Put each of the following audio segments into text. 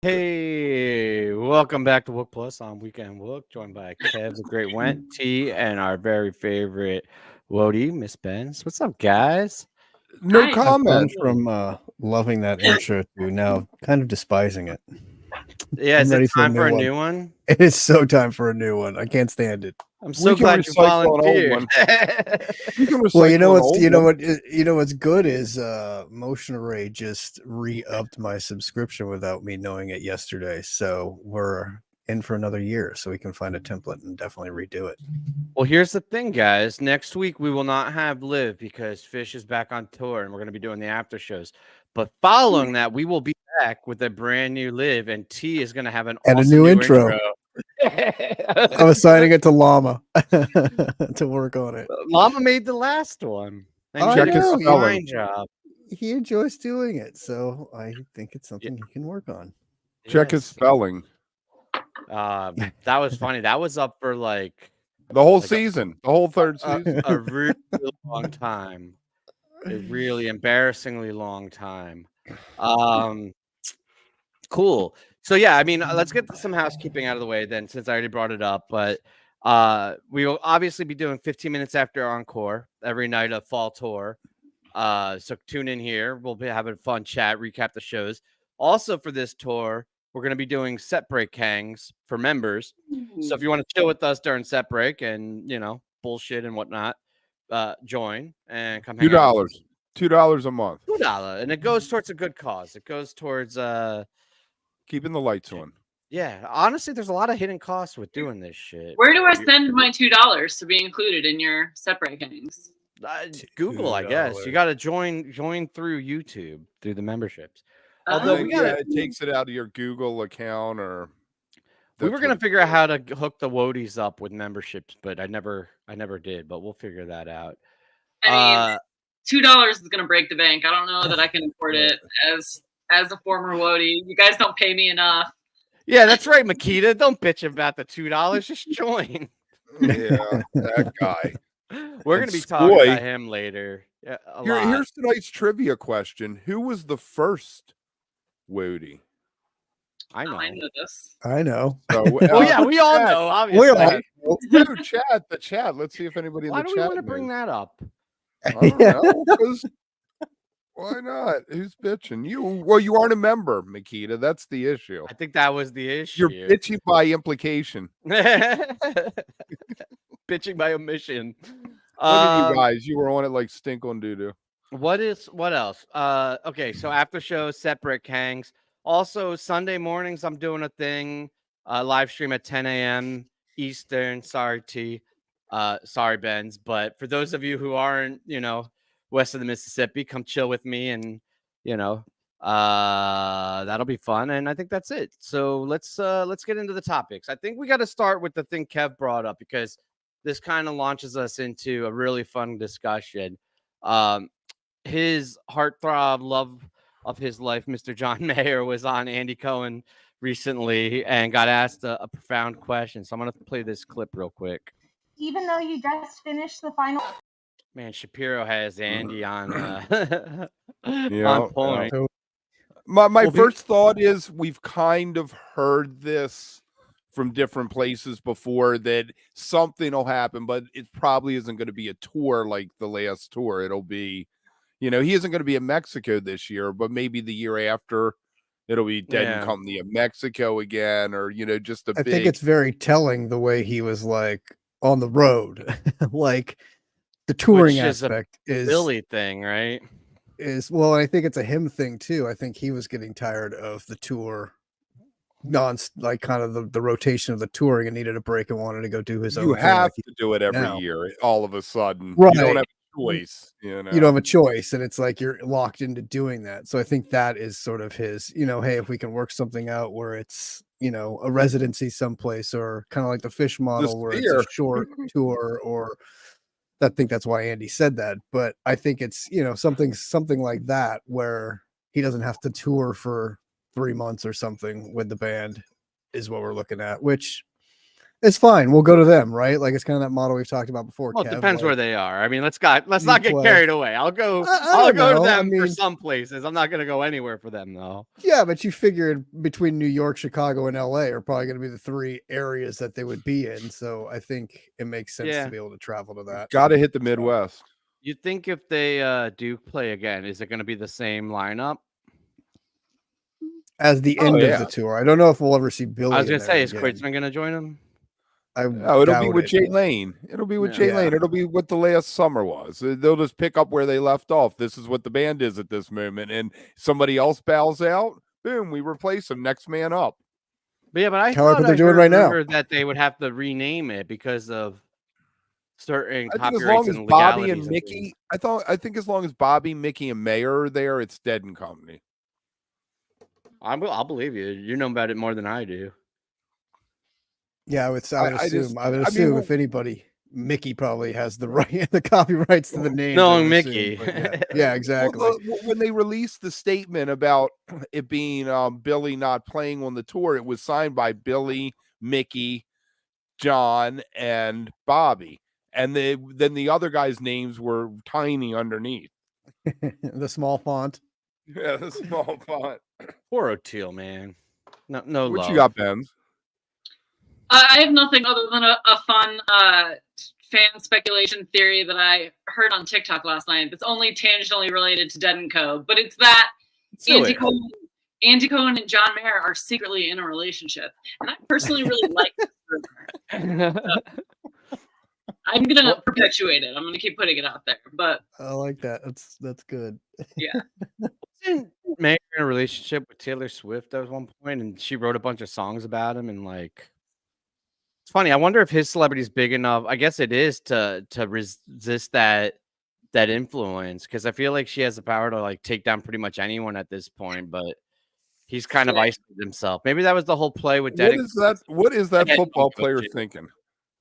Hey, welcome back to Wook Plus on Weekend Wook, joined by Kev, the Great Went, T, and our very favorite Wody, Miss Benz. What's up, guys? No Hi. I've gone comment. from loving that intro to now kind of despising it. Yeah, I'm is ready it time for a one. new one? It is so time for a new one. I can't stand it. I'm so We can glad you recycle an old volunteered. one. We can Well, you know recycle an what's old you know one. what you know what's good is Motion Array just re-upped my subscription without me knowing it yesterday. So we're in for another year, so we can find a template and definitely redo it. Well, here's the thing, guys. Next week we will not have Liv because Fish is back on tour and we're going to be doing the after shows. But following that, we will be back with a brand new Liv, and T is going to have an And awesome a new intro. I I was signing it to Llama to work on it. Llama made the last one. And I he did know, a yeah. fine job. He enjoys doing it, so I think it's something he can work on. Check his Yes. spelling. That was funny. That was up for like The whole Like a- season. The whole third season. a really long time. A really embarrassingly long time. Cool. So yeah, I mean, let's get some housekeeping out of the way then, since I already brought it up. But we will obviously be doing 15 minutes after encore every night of fall tour. So tune in here. We'll be having a fun chat, recap the shows. Also for this tour, we're going to be doing set break hangs for members. So if you want to chill with us during set break and bullshit and whatnot, join and come hang out with us. $2 a month. $2, and it goes towards a good cause. It goes towards Keeping the lights on. yeah. Honestly, there's a lot of hidden costs with doing this shit. Where do I send my $2 to be included in your separate hangings? Google, I guess. You got to join through YouTube through the memberships. Oh. Although And then, it takes it out of your Google account or we were that's gonna what- figure out how to hook the Wodies up with memberships, but I never did. But we'll figure that out. I mean, $2 is gonna break the bank. I don't know that I can afford it as a former Wody. You guys don't pay me enough. Yeah, that's right, Makita. Don't bitch about the $2. Just join. Yeah, that guy. We're And gonna be talking Skoy. about him later. Yeah, Here's tonight's trivia question. Who was the first Wody? I know. I know this. I know. So, Well, yeah, we all chat. know, obviously. The chat. Let's see if anybody Why in the do we chat want to bring that up? I don't know. 'Cause why not? Who's bitching? You aren't a member, Makita. That's the issue. I think that was the issue. You're bitching by implication. Bitching by omission. Look at you guys. You were on it like stink on doo-doo. What else? Okay, so after show, separate hangs. Also, Sunday mornings, I'm doing a thing, live stream at 10 a.m. Eastern. Sorry, T. Sorry, Benz. But for those of you who aren't, west of the Mississippi, come chill with me, and that'll be fun. And I think that's it. So let's get into the topics. I think we got to start with the thing Kev brought up, because this kind of launches us into a really fun discussion. His heartthrob, love of his life, Mr. John Mayer, was on Andy Cohen recently and got asked a profound question. So I'm going to play this clip real quick. Even though you just finished the final. Man, Shapiro has Andy on on point. My first thought is we've kind of heard this from different places before, that something will happen, but it probably isn't going to be a tour like the last tour. It'll be, he isn't going to be in Mexico this year, but maybe the year after it'll be Dead and Company of Mexico again, or, just I think it's very telling the way he was like on the road. Like the touring aspect is Billy thing, right? Well, I think it's a him thing too. I think he was getting tired of the tour, like kind of the rotation of the touring, and needed a break and wanted to go do his own thing. You have to do it every year, all of a sudden. Right. You don't have a choice. You don't have a choice, and it's like you're locked into doing that. So I think that is sort of his, hey, if we can work something out where it's, a residency someplace, or kind of like the Fish model where it's a short tour, or I think that's why Andy said that. But I think it's, something like that where he doesn't have to tour for 3 months or something with the band is what we're looking at, which It's fine. We'll go to them, right? Like it's kind of that model we've talked about before. Well, it Kev, depends like, where they are. I mean, let's not get play. carried away. I'll go I don't to know. them I for mean, some places. I'm not gonna go anywhere for them though. yeah, but you figured between New York, Chicago, and LA are probably going to be the 3 areas that they would be in. So I think it makes sense Yeah. to be able to travel to that. Got to hit the Midwest. You think if they do play again, is it gonna be the same lineup? As the end of the tour. I don't know if we'll ever see Billy. I was gonna say, is again. Quitzman gonna join them? It'll be with Jay Lane. It'll be with Jay Lane. It'll be what the last summer was. They'll just pick up where they left off. This is what the band is at this moment. And somebody else bows out. Boom, we replace them. Next man up. But yeah, but I Kinda like thought what they're I doing right now. heard that they would have to rename it because of certain I think as copyrights long as and Bobby legalities and and Mickey, things. I think as long as Bobby, Mickey, and Mayor are there, it's Dead and Company. I'll believe you. You know about it more than I do. Yeah, I would assume. I would I assume mean, if anybody, Mickey probably has the right, the copyrights to the name. Knowing Mickey. Yeah, exactly. Well, when they released the statement about it being Billy not playing on the tour, it was signed by Billy, Mickey, John, and Bobby. And then the other guys' names were tiny underneath. The small font. Yeah, the small font. Poor O'Teal, man. No What love. you got, Ben? I have nothing other than a fun fan speculation theory that I heard on TikTok last night. That's only tangentially related to Dead & Co. But it's that Andy Cohen and John Mayer are secretly in a relationship, and I personally really like this rumor. I'm gonna perpetuate it. I'm gonna keep putting it out there. But I like that. That's good. Yeah. Wasn't Mayer in a relationship with Taylor Swift at one point, and she wrote a bunch of songs about him, and like, it's funny. I wonder if his celebrity is big enough. I guess it is to resist that influence, because I feel like she has the power to like take down pretty much anyone at this point. But he's kind of isolated himself. Maybe that was the whole play with Dead. What is that football player thinking?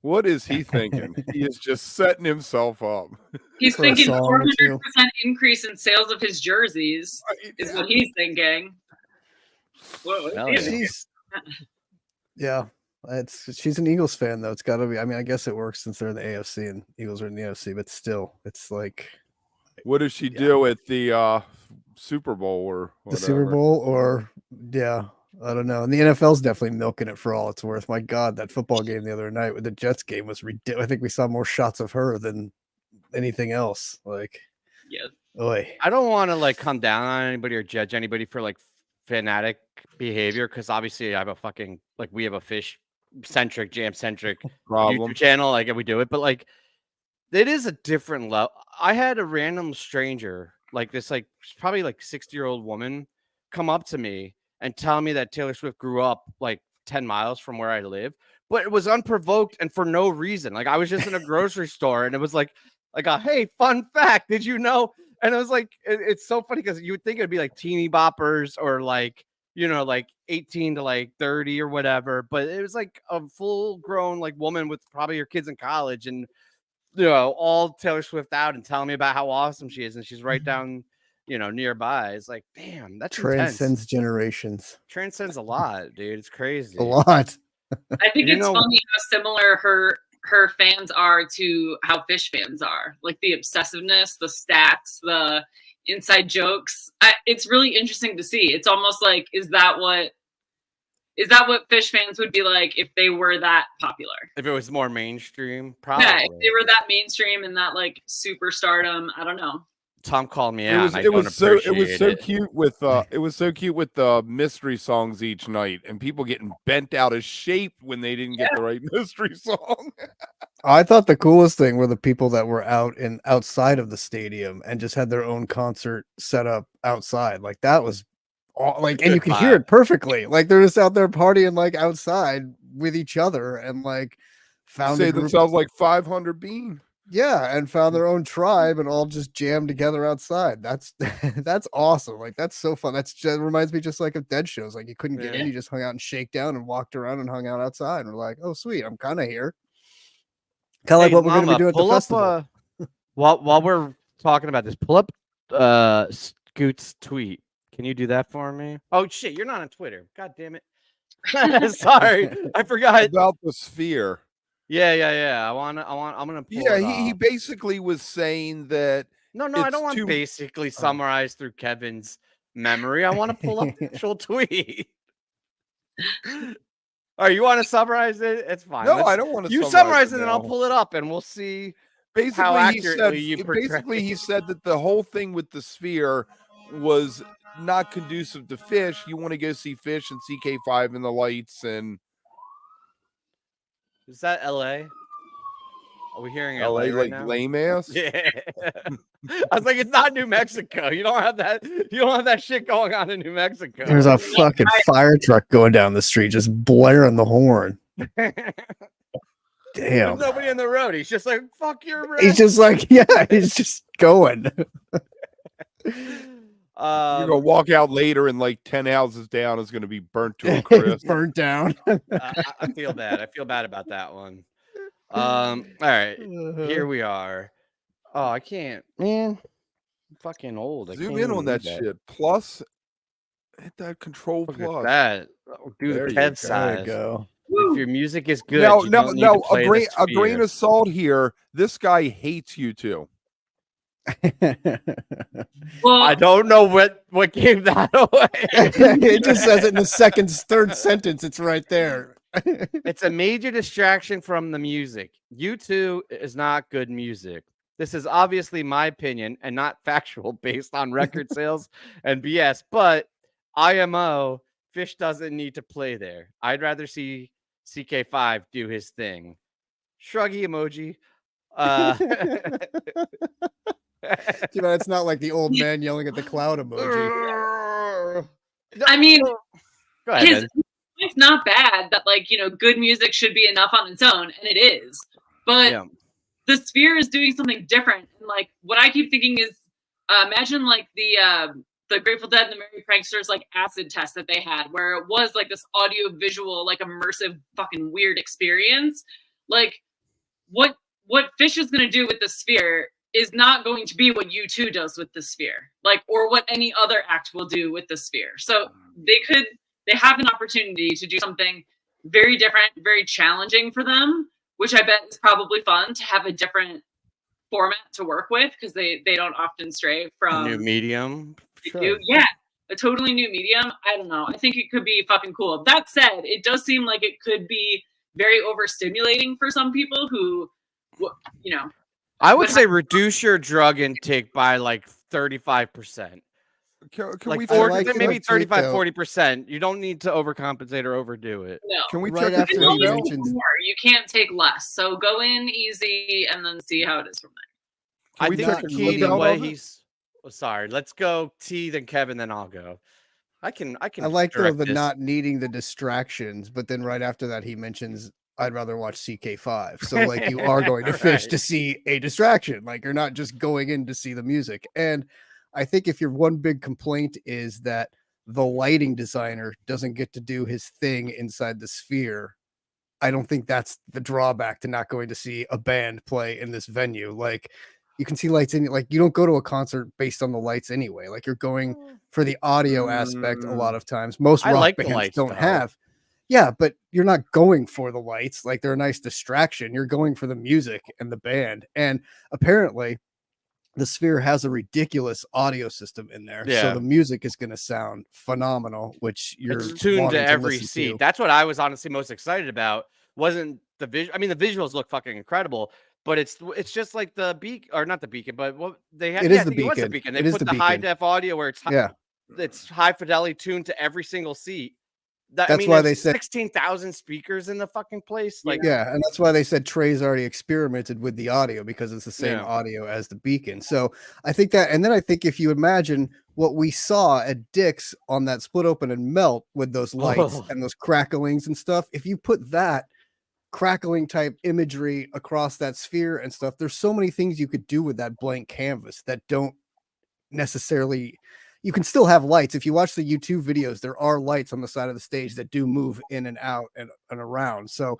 What is he thinking? He is just setting himself up. He's thinking 400% increase in sales of his jerseys is what he's thinking. Yeah, she's an Eagles fan though. It's got to be. I mean, I guess it works since they're in the AFC and Eagles are in the NFC, but still, it's like, what does she do at the Super Bowl or whatever? The Super Bowl or I don't know. And the NFL's definitely milking it for all it's worth. My God, that football game the other night with the Jets game was ridiculous. I think we saw more shots of her than anything else. Like, I don't want to like come down on anybody or judge anybody for like fanatic behavior, because obviously I have a fucking we have a fish centric, jam centric YouTube channel, like we do it, but like it is a different level. I had a random stranger, like this, like probably like 60-year-old woman, come up to me and tell me that Taylor Swift grew up like 10 miles from where I live, but it was unprovoked and for no reason. Like I was just in a grocery store and it was like a, hey, fun fact, did you know? And it was like, it's so funny because you would think it'd be like teeny boppers or like, you know, like 18 to like 30 or whatever. But it was like a full grown like woman with probably her kids in college and, you know, all Taylor Swift out and telling me about how awesome she is. And she's right down, you know, nearby. It's like, damn, that's transcends intense. Generations. Transcends a lot, dude. It's crazy. A lot. I think it's funny how similar her fans are to how PHiSH fans are. Like the obsessiveness, the stats, the inside jokes. It's really interesting to see. It's almost like, is that what PHiSH fans would be like if they were that popular? If it was more mainstream, probably. Yeah, if they were that mainstream and that like superstardom, I don't know. Tom called me out. It was so cute with the mystery songs each night and people getting bent out of shape when they didn't get the right mystery song. I thought the coolest thing were the people that were outside of the stadium and just had their own concert set up outside. Like that was like, and you can hear it perfectly. Like they're just out there partying like outside with each other and like found themselves like 500 Bean. Yeah, and found their own tribe and all just jammed together outside. That's awesome. Like that's so fun. That reminds me just like of Dead shows. Like you couldn't get in, you just hung out in Shakedown and walked around and hung out outside. And we're like, oh sweet, I'm kind of here. Kind of like what we're going to be doing at the festival. While we're talking about this, pull up Scoot's tweet. Can you do that for me? Oh shit, you're not on Twitter. God damn it. Sorry, I forgot. About the sphere. Yeah. I'm gonna pull Yeah, it he up. basically was saying that No, I it's don't want too- basically summarized through Kevin's memory. I want to pull up the actual tweet. All right, you want to summarize it? It's fine. No, I don't want to. You summarize it, and I'll pull it up, and we'll see how accurately you portray. Basically, he said that the whole thing with the sphere was not conducive to PHiSH. You want to go see PHiSH and CK5 and the lights, and Is that LA? Are we hearing LA, LA right like now? lame ass. Yeah. I was like, it's not New Mexico. You don't have that. You don't have that shit going on in New Mexico. There's a fucking fire truck going down the street, just blaring the horn. There's Damn. nobody in the road. He's just like, fuck your road. He's just like, yeah, he's just going. You're gonna walk out later, and like 10 houses down is gonna be burnt to a crisp. Burnt down. I feel bad. I feel bad about that one. All right, here we are. Oh, I can't, man. I'm fucking old. I Zoom can't in even on that read shit. Plus, hit that control Look plus. at that. Do There the you Kev go. size. There you go. If your music is good, Now, you don't need to play a grain of salt here. This guy hates you too. Well, I don't know what gave that away. It just says it in the third sentence. It's right there. It's a major distraction from the music. U2 is not good music. This is obviously my opinion and not factual based on record sales and BS, but IMO, PHiSH doesn't need to play there. I'd rather see CK5 do his thing. Shruggy emoji. You know, it's not like the old man yelling at the cloud emoji. I mean, Go ahead. Ben. it's not bad that, like, you know, good music should be enough on its own, and it is. But Yeah. the Sphere is doing something different. And, like, what I keep thinking is, imagine like the Grateful Dead and the Merry Pranksters like acid test that they had, where it was like this audio visual, like immersive, fucking weird experience. Like, what PHiSH is going to do with the Sphere is not going to be what U2 does with the Sphere, like, or what any other act will do with the Sphere. So they have an opportunity to do something very different, very challenging for them, which I bet is probably fun to have a different format to work with, because they don't often stray from A new medium. Sure. Yeah, a totally new medium. I don't know. I think it could be fucking cool. That said, it does seem like it could be very overstimulating for some people who, you know. I would say reduce your drug intake by like 35%. Can Like we maybe 35, 40%. You don't need to overcompensate or overdo it. No. Can we Right check after the he email? mentions More. You can't take less. So go in easy and then see how it is from there. Can I we think check the the key the email way of it? he's. Oh, sorry, let's go T, then Kevin, then I'll go. I can. I like though direct the this. not needing the distractions, but then right after that he mentions I'd rather watch CK5. So like you are going to PHiSH Right. to see a distraction. Like you're not just going in to see the music. And I think if your one big complaint is that the lighting designer doesn't get to do his thing inside the Sphere, I don't think that's the drawback to not going to see a band play in this venue. Like you can see lights in, like you don't go to a concert based on the lights anyway. Like you're going for the audio aspect a lot of times. Most I rock like the bands lights, don't though. have. Yeah, but you're not going for the lights. Like they're a nice distraction. You're going for the music and the band. And apparently the Sphere has a ridiculous audio system in there. Yeah. So the music is going to sound phenomenal, which you're It's tuned wanting to every listen seat. to. That's what I was honestly most excited about. Wasn't the visual? I mean, the visuals look fucking incredible, but it's just like the beacon, or not the beacon, but what they had. It Yeah, is I the think it was the beacon. beacon. They It is put the the high beacon. def audio where it's Yeah. it's high fidelity tuned to every single seat. I That's mean, why there's they said 16,000 speakers in the fucking place. Like, yeah, and that's why they said Trey's already experimented with the audio because it's the same Yeah. audio as the beacon. So I think that, and then I think if you imagine what we saw at Dick's on that split open and melt with those lights Oh. and those cracklings and stuff, if you put that crackling type imagery across that Sphere and stuff, there's so many things you could do with that blank canvas that don't necessarily. You can still have lights. If you watch the YouTube videos, there are lights on the side of the stage that do move in and out and around. So,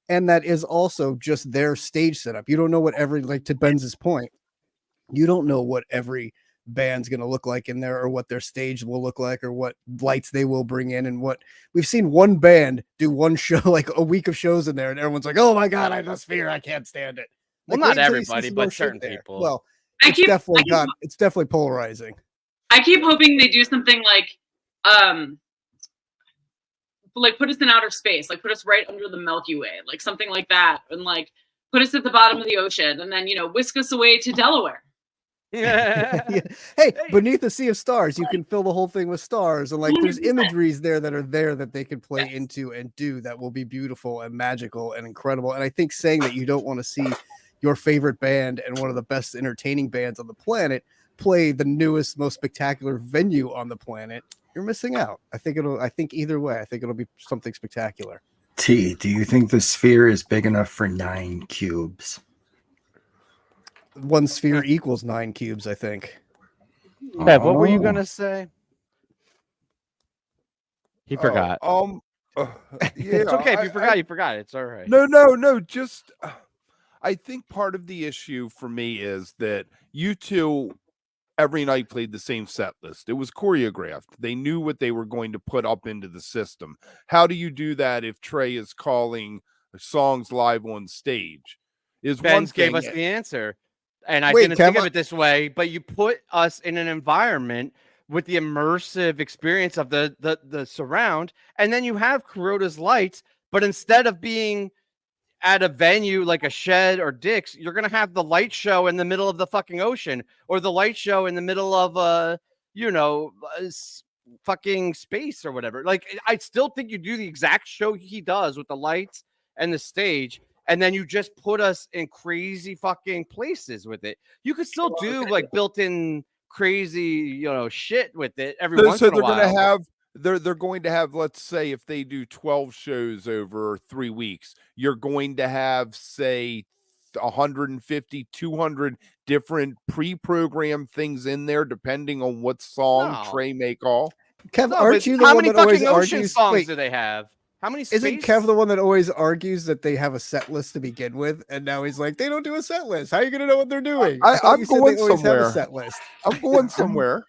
and that is also just their stage setup. You don't know what every, like to Benz's point, you don't know what every band's going to look like in there, or what their stage will look like, or what lights they will bring in. And what we've seen one band do one show, like a week of shows in there, and everyone's like, oh my God, I just fear, I can't stand it. Well, Like, not everybody, but certain people. Well, it's definitely polarizing. I keep hoping they do something like put us in outer space, like put us right under the Milky Way, like something like that, and like put us at the bottom of the ocean, and then whisk us away to Delaware. Yeah. Hey, beneath a sea of stars, you can fill the whole thing with stars, and like there's imageries there that they can play into and do that will be beautiful and magical and incredible. And I think saying that you don't want to see your favorite band and one of the best entertaining bands on the planet play the newest, most spectacular venue on the planet, you're missing out. I think either way, I think it'll be something spectacular. T, do you think the sphere is big enough for 9 cubes? One sphere equals 9 cubes, I think. Bev, what were you gonna say? He forgot. Yeah, it's okay if you forgot. You forgot. It's all right. No. Just, I think part of the issue for me is that you two every night played the same set list. It was choreographed. They knew what they were going to put up into the system. How do you do that if Trey is calling songs live on stage? Ben's gave us the answer. And I didn't think of it this way, but you put us in an environment with the immersive experience of the surround, and then you have Kuroda's lights, but instead of being at a venue like a Shed or Dick's, you're gonna have the light show in the middle of the fucking ocean, or the light show in the middle of fucking space or whatever. Like, I still think you do the exact show he does with the lights and the stage, and then you just put us in crazy fucking places with it. You could still do like built-in crazy, shit with it every once in a while. They're going to have, let's say, if they do 12 shows over 3 weeks, you're going to have, say, 150, 200 different pre-programmed things in there, depending on what song Trey may call. Kev, aren't you the one that always argues? Songs do they have? How many? Isn't Kev the one that always argues that they have a set list to begin with, and now he's like, they don't do a set list. How are you going to know what they're doing? I'm going somewhere. Set list. I'm going somewhere.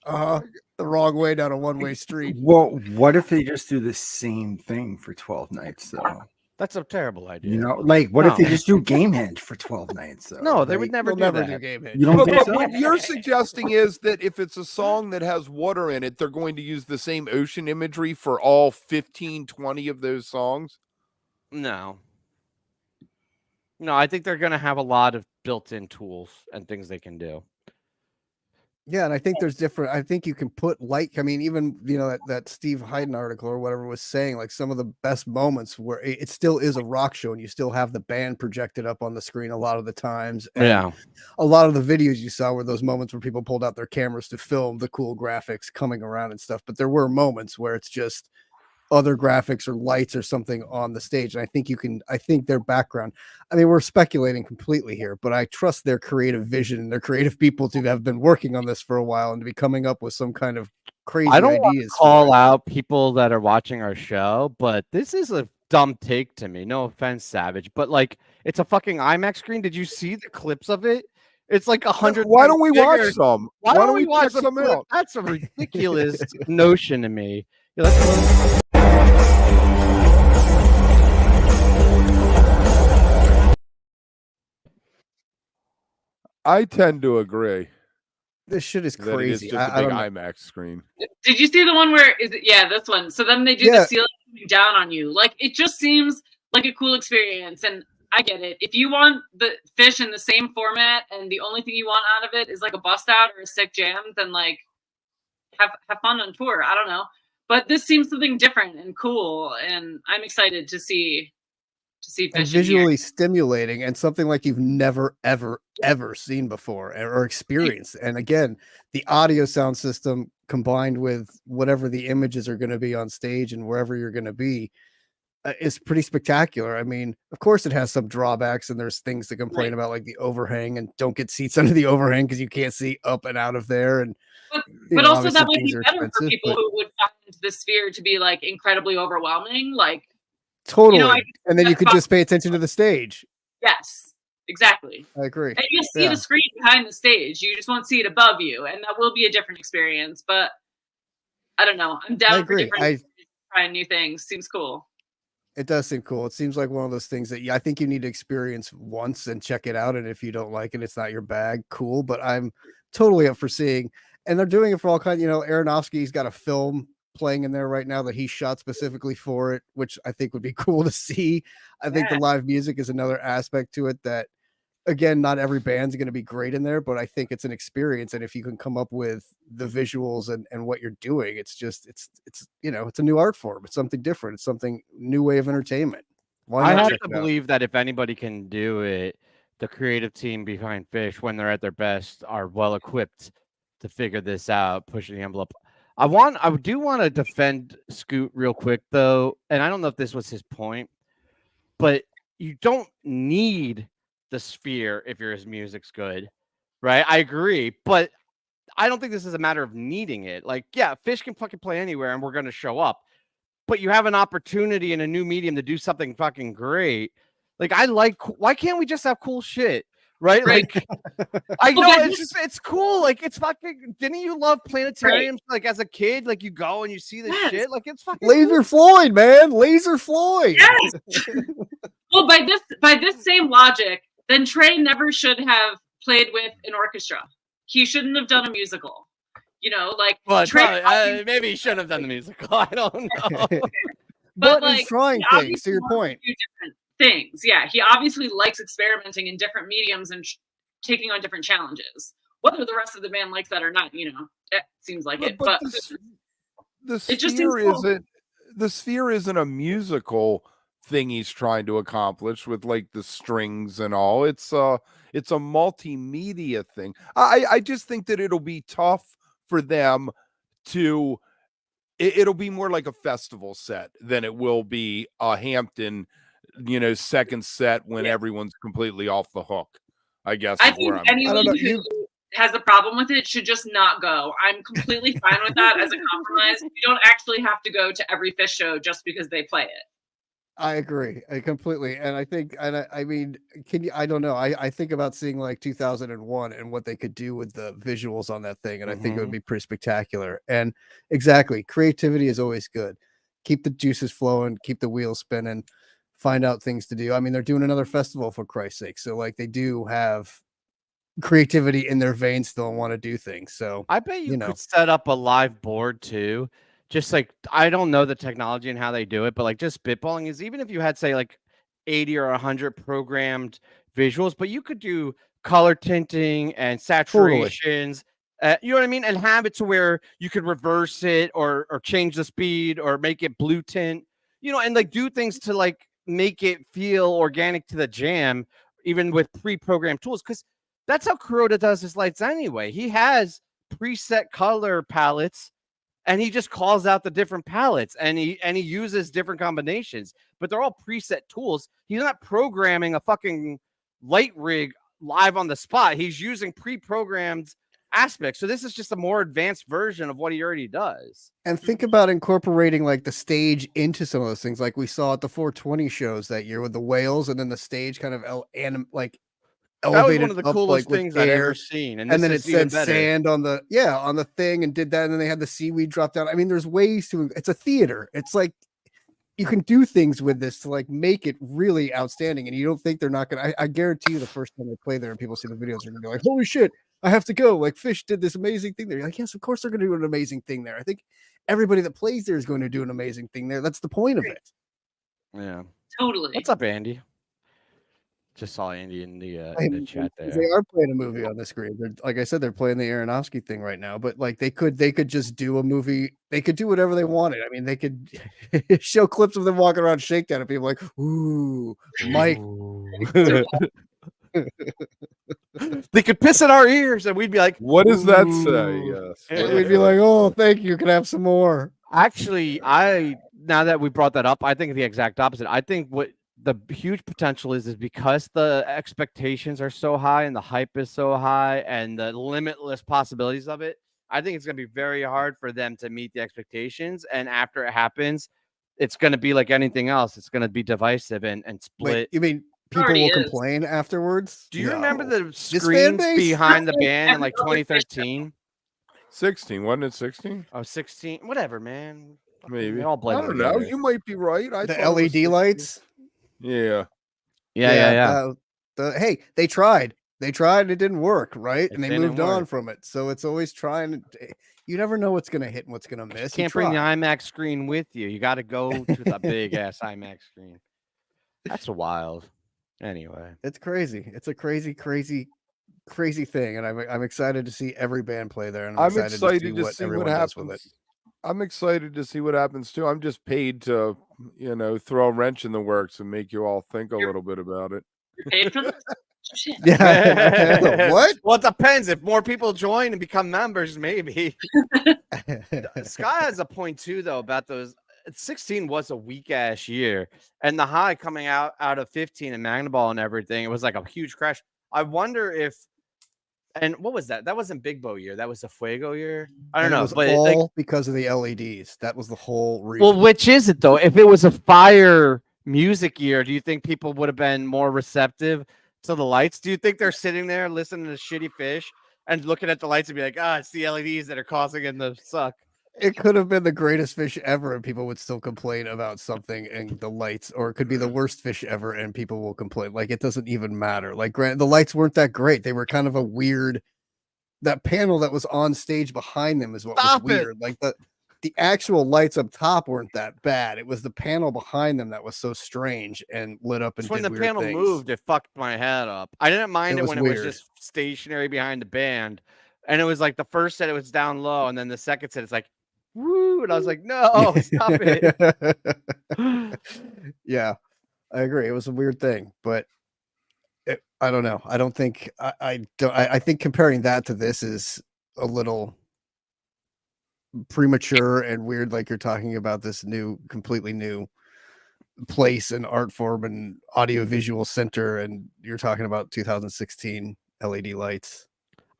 The wrong way down a one-way street. Well, what if they just do the same thing for 12 nights, though? That's a terrible idea. What if they just do Gamehenge for 12 nights, though? No, they would never do Gamehenge. You don't think so? What you're suggesting is that if it's a song that has water in it, they're going to use the same ocean imagery for all 15, 20 of those songs? No, I think they're going to have a lot of built-in tools and things they can do. Yeah, and I think there's different. I think you can put even that Steve Hyden article or whatever was saying, like some of the best moments where it still is a rock show and you still have the band projected up on the screen a lot of the times. And a lot of the videos you saw were those moments where people pulled out their cameras to film the cool graphics coming around and stuff. But there were moments where it's just other graphics or lights or something on the stage. And I think their background, we're speculating completely here, but I trust their creative vision and their creative people to have been working on this for a while and to be coming up with some kind of crazy I don't ideas. Call out people that are watching our show, but this is a dumb take to me. No offense, Savage, but like, it's a fucking IMAX screen. Did you see the clips of it? It's like 100. Why don't we watch some? Why don't we watch some out? That's a ridiculous notion to me. Yeah, let's I tend to agree. This shit is crazy. It's just a big IMAX screen. Did you see the one where this one? So then they do the ceiling coming down on you. Like, it just seems like a cool experience, and I get it. If you want the PHiSH in the same format and the only thing you want out of it is like a bust out or a sick jam, then like have fun on tour. I don't know. But this seems something different and cool, and I'm excited to see PHiSH and visually stimulating and something like you've never ever seen before or experienced. And again, the audio sound system combined with whatever the images are going to be on stage and wherever you're going to be is pretty spectacular. Of course it has some drawbacks and there's things to complain about, like the overhang, and don't get seats under the overhang because you can't see up and out of there. And but also that might be better for people who would find the sphere to be like incredibly overwhelming. Like, totally. And then you could just pay attention to the stage. Yes. Exactly. I agree. And you'll see the screen behind the stage. You just won't see it above you, and that will be a different experience. But I don't know. I'm down for different trying new things. Seems cool. It does seem cool. It seems like one of those things that I think you need to experience once and check it out. And if you don't like it, it's not your bag. Cool. But I'm totally up for seeing. And they're doing it for all kinds. Aronofsky's got a film playing in there right now that he shot specifically for it, which I think would be cool to see. I think the live music is another aspect to it that, again, not every band's going to be great in there, but I think it's an experience. And if you can come up with the visuals and what you're doing, it's a new art form. It's something different. It's something new way of entertainment. I have to believe that if anybody can do it, the creative team behind PHiSH, when they're at their best, are well equipped to figure this out, pushing the envelope. I do want to defend Scoot real quick though. And I don't know if this was his point, but you don't need the sphere if his music's good, right? I agree, but I don't think this is a matter of needing it. Like, yeah, PHiSH can fucking play anywhere and we're going to show up, but you have an opportunity in a new medium to do something fucking great. Like, why can't we just have cool shit, right? Like, I know it's cool. Like, it's fucking, didn't you love planetariums? Like, as a kid, like, you go and you see this shit. Like, it's fucking Laser cool. Floyd, man. Laser Floyd. Yes. Well, by this same logic, then Trey never should have played with an orchestra. He shouldn't have done a musical. Well, Trey, maybe he shouldn't have done the musical. I don't know. but he's trying things. To your point, different things. Yeah, he obviously likes experimenting in different mediums and taking on different challenges. Whether the rest of the band likes that or not, it seems like it. But the sphere isn't a musical thing he's trying to accomplish with like the strings and all. It's a multimedia thing. I just think that it'll be tough for them to it'll be more like a festival set than it will be a Hampton second set when everyone's completely off the hook. I guess I think anyone who has a problem with it should just not go. I'm completely fine with that as a compromise. You don't actually have to go to every PHiSH show just because they play it. I agree. I completely. And I think, I mean, I don't know. I think about seeing like 2001 and what they could do with the visuals on that thing. And I think it would be pretty spectacular. And exactly. Creativity is always good. Keep the juices flowing, keep the wheels spinning, find out things to do. I mean, they're doing another festival for Christ's sake. So like they do have creativity in their veins still and want to do things. So I bet you could set up a live board too. Just like, I don't know the technology and how they do it, but like just spitballing is, even if you had say like 80 or 100 programmed visuals, but you could do color tinting and saturations, you know what I mean? And have it to where you could reverse it or change the speed or make it blue tint, and like do things to like make it feel organic to the jam, even with pre-programmed tools. Cause that's how Kuroda does his lights anyway. He has preset color palettes and he just calls out the different palettes and he uses different combinations, but they're all preset tools. He's not programming a fucking light rig live on the spot. He's using pre-programmed aspects. So this is just a more advanced version of what he already does. And think about incorporating like the stage into some of those things, like we saw at the 420 shows that year with the whales, and then the stage kind of elevated. That was one of the coolest things I've ever seen. And then it said sand on the thing and did that. And then they had the seaweed drop down. I mean, there's ways to, it's a theater. It's like, you can do things with this to like make it really outstanding. And you don't think they're not going to, I guarantee you the first time they play there and people see the videos, they're going to be like, holy shit, I have to go. Like PHiSH did this amazing thing there. You're like, yes, of course they're going to do an amazing thing there. I think everybody that plays there is going to do an amazing thing there. That's the point of it. Yeah. Totally. What's up, Andy? Just saw Andy in the chat there. They are playing a movie on the screen. Like I said, they're playing the Aronofsky thing right now. But like they could just do a movie. They could do whatever they wanted. I mean, they could show clips of them walking around Shakedown, and people like, "Ooh, Mike." They could piss in our ears, and we'd be like, "What does that say?" Yes, and we'd be like, "Oh, thank you. Can I have some more?" Actually, now that we brought that up, I think the exact opposite. I think what the huge potential is because the expectations are so high and the hype is so high and the limitless possibilities of it, I think it's going to be very hard for them to meet the expectations. And after it happens, it's going to be like anything else. It's going to be divisive and split. Wait, you mean people already will is. complain afterwards. Do you remember No. the fan screens base? behind the band in like Every other fish 2013? 16, wasn't it 16? Oh, 16, whatever, man. Fucking, Maybe. they all I blend don't know. together. You might be right. I The thought it was LED 16. lights? Yeah. Yeah. Hey, they tried. They tried. It didn't work, right? It And they didn't moved on work. from it. So it's always trying. You never know what's going to hit and what's going to miss. Can't bring the IMAX screen with you. You got to go to the big ass IMAX screen. That's wild. Anyway, It's crazy. It's a crazy thing, and I'm excited to see every band play there. And I'm excited to see what happens with it. I'm excited to see what happens too. I'm just paid to, throw a wrench in the works and make you all think a little bit about it. You're paid for this? Shit. Yeah. What? Well, it depends. If more people join and become members, maybe. Sky has a point too, though, about those. 16 was a weak ass year, and the high coming out of 15 and Magna Ball and everything, it was like a huge crash. I wonder if, and what was that? That wasn't Big Bow year. That was the Fuego year. I don't know, It was but all because of the LEDs. That was the whole reason. well, which is it though? If it was a fire music year, do you think people would have been more receptive to the lights? Do you think they're sitting there listening to Shitty Fish and looking at the lights and be like, it's the LEDs that are causing it to suck? It could have been the greatest fish ever, and people would still complain about something and the lights, or it could be the worst fish ever, and people will complain. Like, it doesn't even matter. Like, the lights weren't that great. They were kind of a weird. That panel that was on stage behind them is what was weird. Like the actual lights up top weren't that bad. It was the panel behind them that was so strange and lit up. And when did the weird panel things. moved, it fucked my head up. I didn't mind it when weird. it was just stationary behind the band, and it was like the first set it was down low, and then the second set it's like, woo, and I was like, no, stop it. Yeah, I agree. It was a weird thing, but I don't know. I don't think I think comparing that to this is a little premature and weird. Like, you're talking about this completely new place and art form and audiovisual center, and you're talking about 2016 LED lights.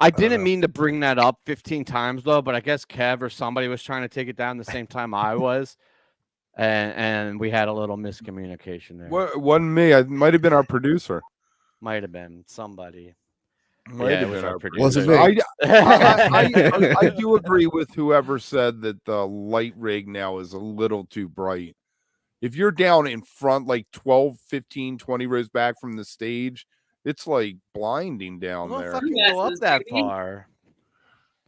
I didn't mean to bring that up 15 times though, but I guess Kev or somebody was trying to take it down the same time I was, and we had a little miscommunication there. What wasn't me? It might have been our producer. Might have been somebody. Might have been our producer. Was it me? I do agree with whoever said that the light rig now is a little too bright. If you're down in front, like 12, 15, 20 rows back from the stage, it's like blinding down there. Fucking go up that far.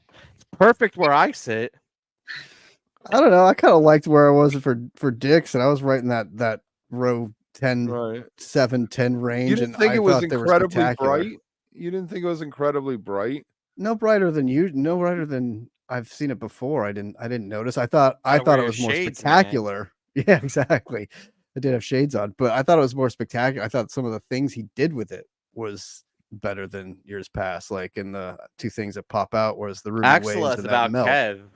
It's perfect where I sit. I don't know. I kind of liked where I was for Dix, and I was right in that row 10, Right. 7, 10 range. You didn't think it was incredibly bright? You didn't think it was incredibly bright? No brighter than you. No brighter than I've seen it before. I didn't notice. I thought it was more spectacular. Man. Yeah, exactly. I did have shades on, but I thought it was more spectacular. I thought some of the things he did with it was better than years past. Like, in the two things that pop out was the Ruby Waves and about melt.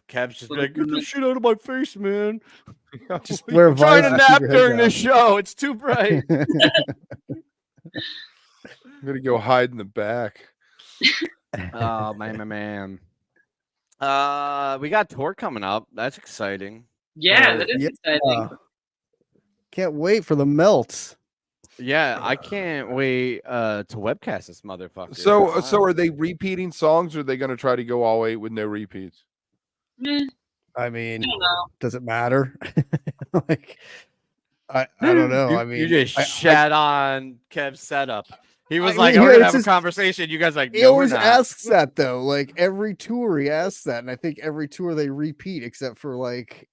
Kev's just like, get this shit out of my face, man. Just wear I'm trying to visors, nap keep your head during this show. It's too bright. I'm gonna go hide in the back. Oh man. We got tour coming up. That's exciting. Yeah, that is exciting. Can't wait for the melts. Yeah, I can't wait to webcast this motherfucker. So are they repeating songs, or are they going to try to go all 8 with no repeats? I mean, I don't know. does it matter? Like, I don't know. I mean, you just shat on Kev's setup. He was I like, mean, "We're gonna it's have a conversation." You guys like, he no, always we're not. asks that though. Like, every tour he asks that, and I think every tour they repeat, except for like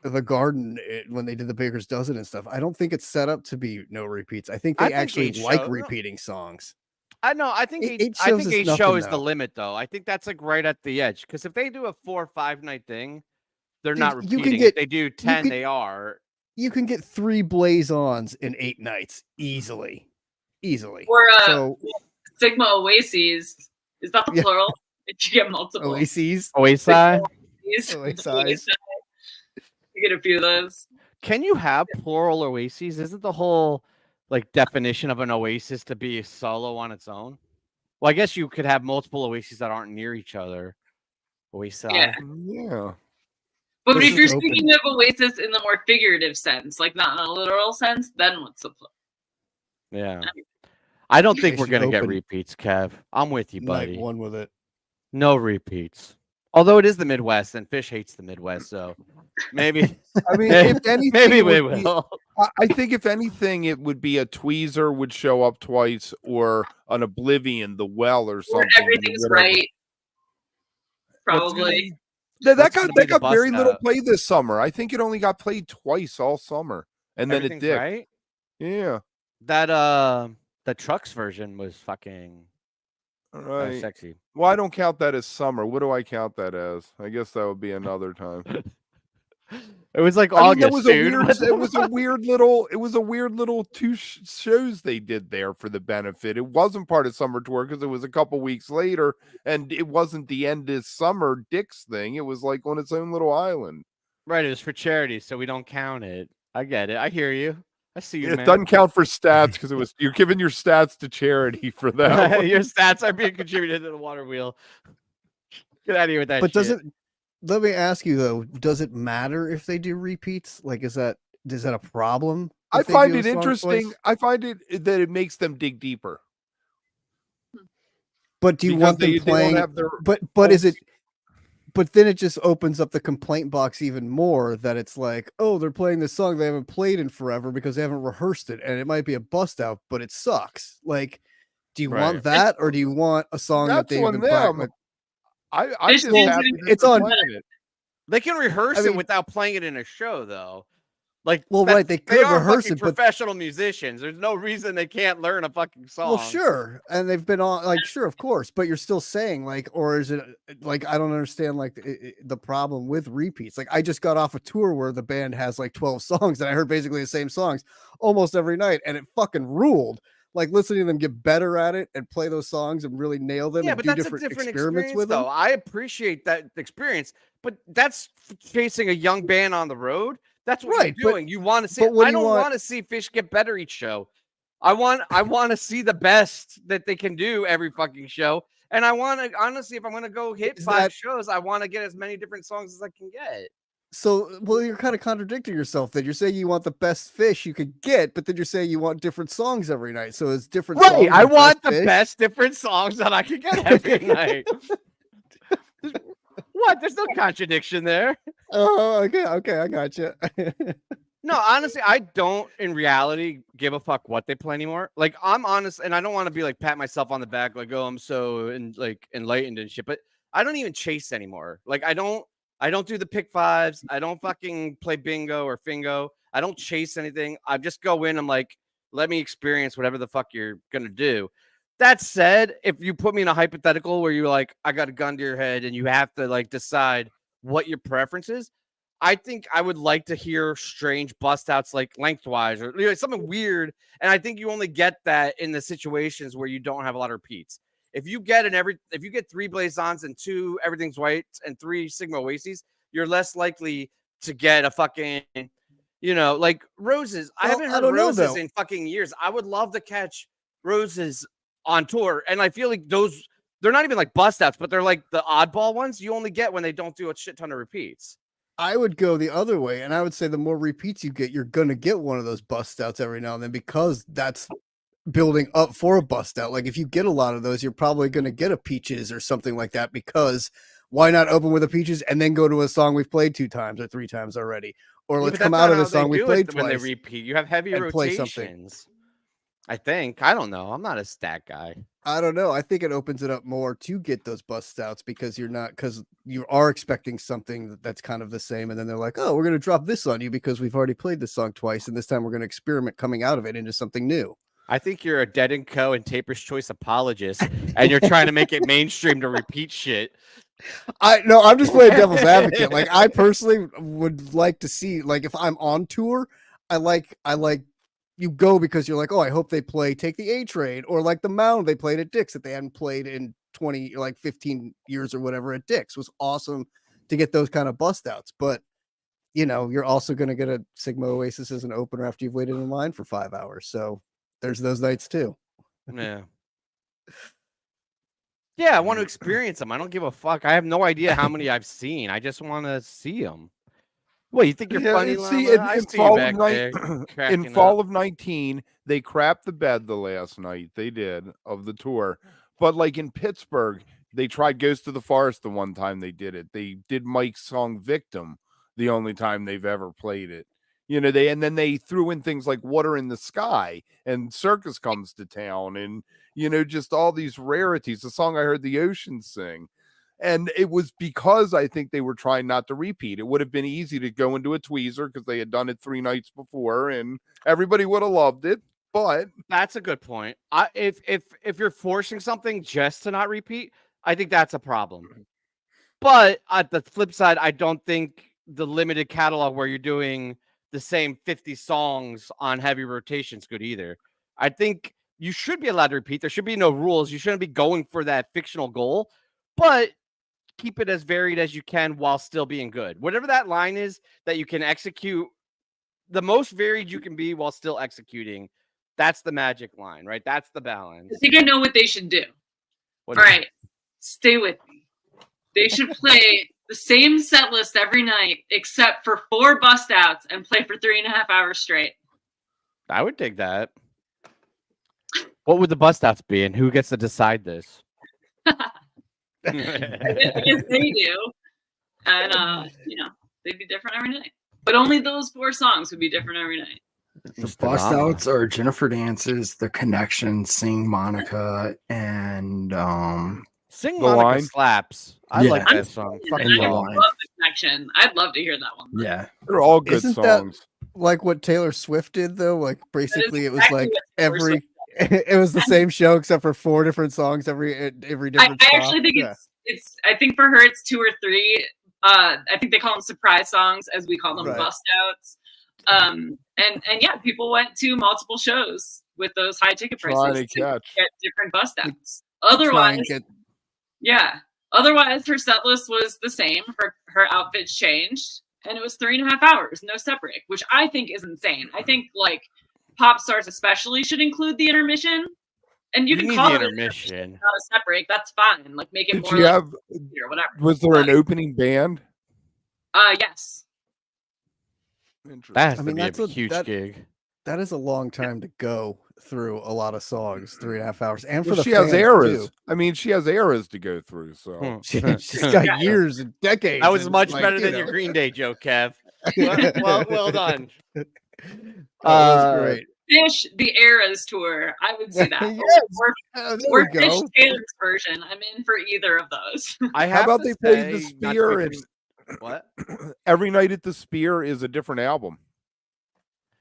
the Garden when they did the Baker's Dozen and stuff. I don't think it's set up to be no repeats. I think they actually like repeating songs. I know. I think eight show is the limit, though. I think that's like right at the edge. Because if they do a 4 or 5 night thing, they're not repeating. If they do 10, they are. You can get 3 Blaze-Ons in 8 nights easily. Or Sigma Oases. Is that the plural? Did you get multiple? Oases. Oasis. You get a few of those. Can you have plural oases? Isn't the whole like definition of an oasis to be solo on its own? Well, I guess you could have multiple oases that aren't near each other. Oasis. Yeah. But if you're speaking of oasis in the more figurative sense, like not in a literal sense, then what's the plural? Yeah. I don't think They we're should gonna get open repeats, Kev. I'm with you, night buddy. one with it. No repeats. Although it is the Midwest, and PHiSH hates the Midwest, so maybe I mean, if anything, maybe it we would be, will. I think if anything, it would be a Tweezer would show up twice, or an Oblivion, the Well, or Where something. everything's whatever. right. Probably. That What's got gonna be the very bust little out? play this summer. I think it only got played twice all summer, and then it Everything's did. right. Yeah, That the trucks version was fucking all right. sexy. Well, I don't count that as summer. What do I count that as? I guess that would be another time. It was like I mean, August, that was a dude. weird. What the It was a fuck? weird little. It was a weird little two shows they did there for the benefit. It wasn't part of summer tour because it was a couple weeks later, and it wasn't the end of summer Dick's thing. It was like on its own little island. Right, it was for charity, so we don't count it. I get it. I hear you. I see you, It man. doesn't count for stats because it was you're giving your stats to charity for that. one. Your stats are being contributed to the water wheel. Get out of here with that But shit. does it? Let me ask you though. Does it matter if they do repeats? Like, is that a problem? I if they find do a it song interesting. twice? I find it that it makes them dig deeper. But do you because want them they don't playing? have their But own is it? But then it just opens up the complaint box even more. That it's like, oh, they're playing this song they haven't played in forever because they haven't rehearsed it, and it might be a bust out, but it sucks. Like, do you Right. want that, or do you want a song that That's they've on been them. practicing? I This just is- happy that it's they're on- playing it. They can rehearse I mean- it without playing it in a show, though. Like, Well, that's- right, they could are rehearse fucking it, but professional musicians. There's no reason they can't learn a fucking song. well, sure, and they've been on like sure, of course, but you're still saying like, or is it like I don't understand like the problem with repeats. Like I just got off a tour where the band has like 12 songs, and I heard basically the same songs almost every night, and it fucking ruled. Like listening to them get better at it and play those songs and really nail them Yeah, and but do that's a different different experiments experience, with though. them. I appreciate that experience, but that's chasing a young band on the road. That's what Right, you're but- doing. You want to see. but what I do you don't want- want to see PHiSH get better each show. I want to see the best that they can do every fucking show. And I want to honestly, if I'm going to go hit Is 5 that- shows, I want to get as many different songs as I can get. So, well, you're kind of contradicting yourself. That you're saying you want the best fish you could get, but then you're saying you want different songs every night. So it's different. Right. songs I with want the fish? best different songs that I can get every night. What? There's no contradiction there. Oh, okay, I got you. No, honestly, I don't in reality give a fuck what they play anymore. Like I'm honest, and I don't want to be like pat myself on the back, like, oh, I'm so enlightened and shit. But I don't even chase anymore. Like I don't do the pick fives. I don't fucking play bingo or fingo. I don't chase anything. I just go in. I'm like, let me experience whatever the fuck you're gonna do. That said, if you put me in a hypothetical where you're like, I got a gun to your head and you have to like decide what your preference is, I think I would like to hear strange bust outs like lengthwise or something weird. And I think you only get that in the situations where you don't have a lot of repeats. If you get 3 Blazons and 2 Everything's White and 3 Sigma Oases, you're less likely to get a fucking, like Roses. I Well, haven't I heard don't know, Roses though. in fucking years. I would love to catch Roses on tour. And I feel like they're not even like bust outs, but they're like the oddball ones you only get when they don't do a shit ton of repeats. I would go the other way, and I would say the more repeats you get, you're gonna get one of those bust outs every now and then because that's building up for a bust out. Like if you get a lot of those, you're probably gonna get a Peaches or something like that because why not open with a Peaches and then go to a song we've played 2 times or 3 times already? Or Yeah, let's but come that's out not of the how they song we've do played it when they twice. repeat. You have heavy and play something. rotations. I think. I don't know. I'm not a stat guy. I don't know. I think it opens it up more to get those bust outs because you are expecting something that's kind of the same, and then they're like, "Oh, we're going to drop this on you because we've already played this song twice, and this time we're going to experiment coming out of it into something new." I think you're a Dead & Co. and Taper's Choice apologist, and you're trying to make it mainstream to repeat shit. I'm just playing devil's advocate. Like I personally would like to see, like if I'm on tour, I like you go because you're like, oh, I hope they play Take the A Train or like the Mound they played at Dick's that they hadn't played in 15 years or whatever at Dick's. Was awesome to get those kind of bust outs. But you're also going to get a Sigma Oasis as an opener after you've waited in line for 5 hours. So there's those nights too. Yeah. Yeah, I want to experience them. I don't give a fuck. I have no idea how many I've seen. I just want to see them. What, you think you're funny, See, Llama? I see you back there in cracking fall up. of 19, they crapped the bed the last night. They did of the tour, but like in Pittsburgh, they tried Ghost of the Forest the one time they did it. They did Mike's song "Victim" the only time they've ever played it. You know, and then they threw in things like "Water in the Sky" and "Circus Comes to Town," and just all these rarities. The song I heard the Ocean sing. And it was because I think they were trying not to repeat. It would have been easy to go into a tweezer because they had done it 3 nights before and everybody would have loved it. But that's a good point. If you're forcing something just to not repeat, I think that's a problem. But at the flip side, I don't think the limited catalog where you're doing the same 50 songs on heavy rotation is good either. I think you should be allowed to repeat. There should be no rules. You shouldn't be going for that fictional goal, but keep it as varied as you can while still being good. Whatever that line is that you can execute, the most varied you can be while still executing. That's the magic line, right? That's the balance. I think I know what they should do. All right, stay with me. They should play the same set list every night, except for 4 bust outs, and play for 3.5 hours straight. I would dig that. What would the bust outs be, and who gets to decide this? I guess they do, and they'd be different every night. But only those 4 songs would be different every night. The bust outs are Jennifer Dances, The Connection, Sing Monica, and Sing The Monica Line? slaps. I Yeah. like that song. I Fucking The love Line. the connection. I'd love to hear that one. yeah. they're all good Isn't that- songs. Like what Taylor Swift did, though. Like basically, it was exactly like what Taylor every. It was the same show except for 4 different songs every different. I actually think it's. I think for her it's 2 or 3. I think they call them surprise songs, as we call them, Right. bust outs. And yeah, people went to multiple shows with those high ticket prices Trying to catch. get different bust outs. Try Otherwise, and get yeah. Otherwise, her set list was the same. Her outfits changed, and it was 3.5 hours, no set break, which I think is insane. I think like pop stars especially should include the intermission, and you can need call the it an intermission. not a set break. That's fine. Like make it Did more you like have? or whatever. Was there an opening band? Yes. Interesting. That has I to mean, be that's a a- huge that- gig. that is a long time to go through a lot of songs, 3.5 hours, and for Well, the she has fans, eras. too. I mean, she has eras to go through. So She's got Yeah. years and decades. That was and, much like, better you than know. your Green Day joke, Kev. Well done. That was great. PHiSH the Eras tour. I would see that. Yes. Or There or we PHiSH go. Taylor's version. I'm in for either of those. I how have about to they play the say, not to Spear be and what? every night at the Spear is a different album.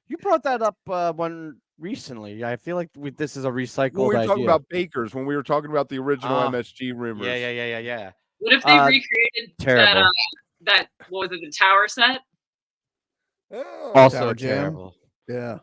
You brought that up one recently. I feel like this is a recycled When we were idea. talking about Bakers, when we were talking about the original Ah. MSG rumors. Yeah. What if they recreated terrible. that what was it, the Tower set? Oh, Also Tower Jam. terrible. Yeah.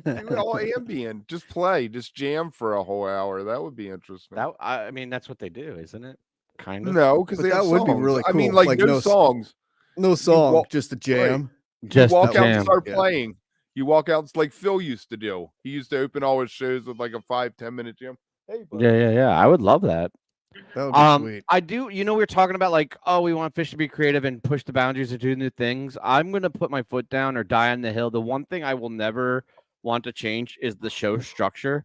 do all ambient. Just play. Just jam for a whole hour. That would be interesting. I mean, that's what they do, isn't it? Kind of. No, because But they that have would be songs. really I mean, cool. like, Like, no no songs. No song, walk- just a jam. Just you walk the out and jam. start Yeah. playing. You walk out like Phil used to do. He used to open all his shows with like a 5-10 minute jam. Hey, buddy. Yeah. I would love that. That would be sweet. I do. We were talking about like, oh, we want PHiSH to be creative and push the boundaries and do new things. I'm gonna put my foot down or die on the hill. The one thing I will never want to change is the show structure.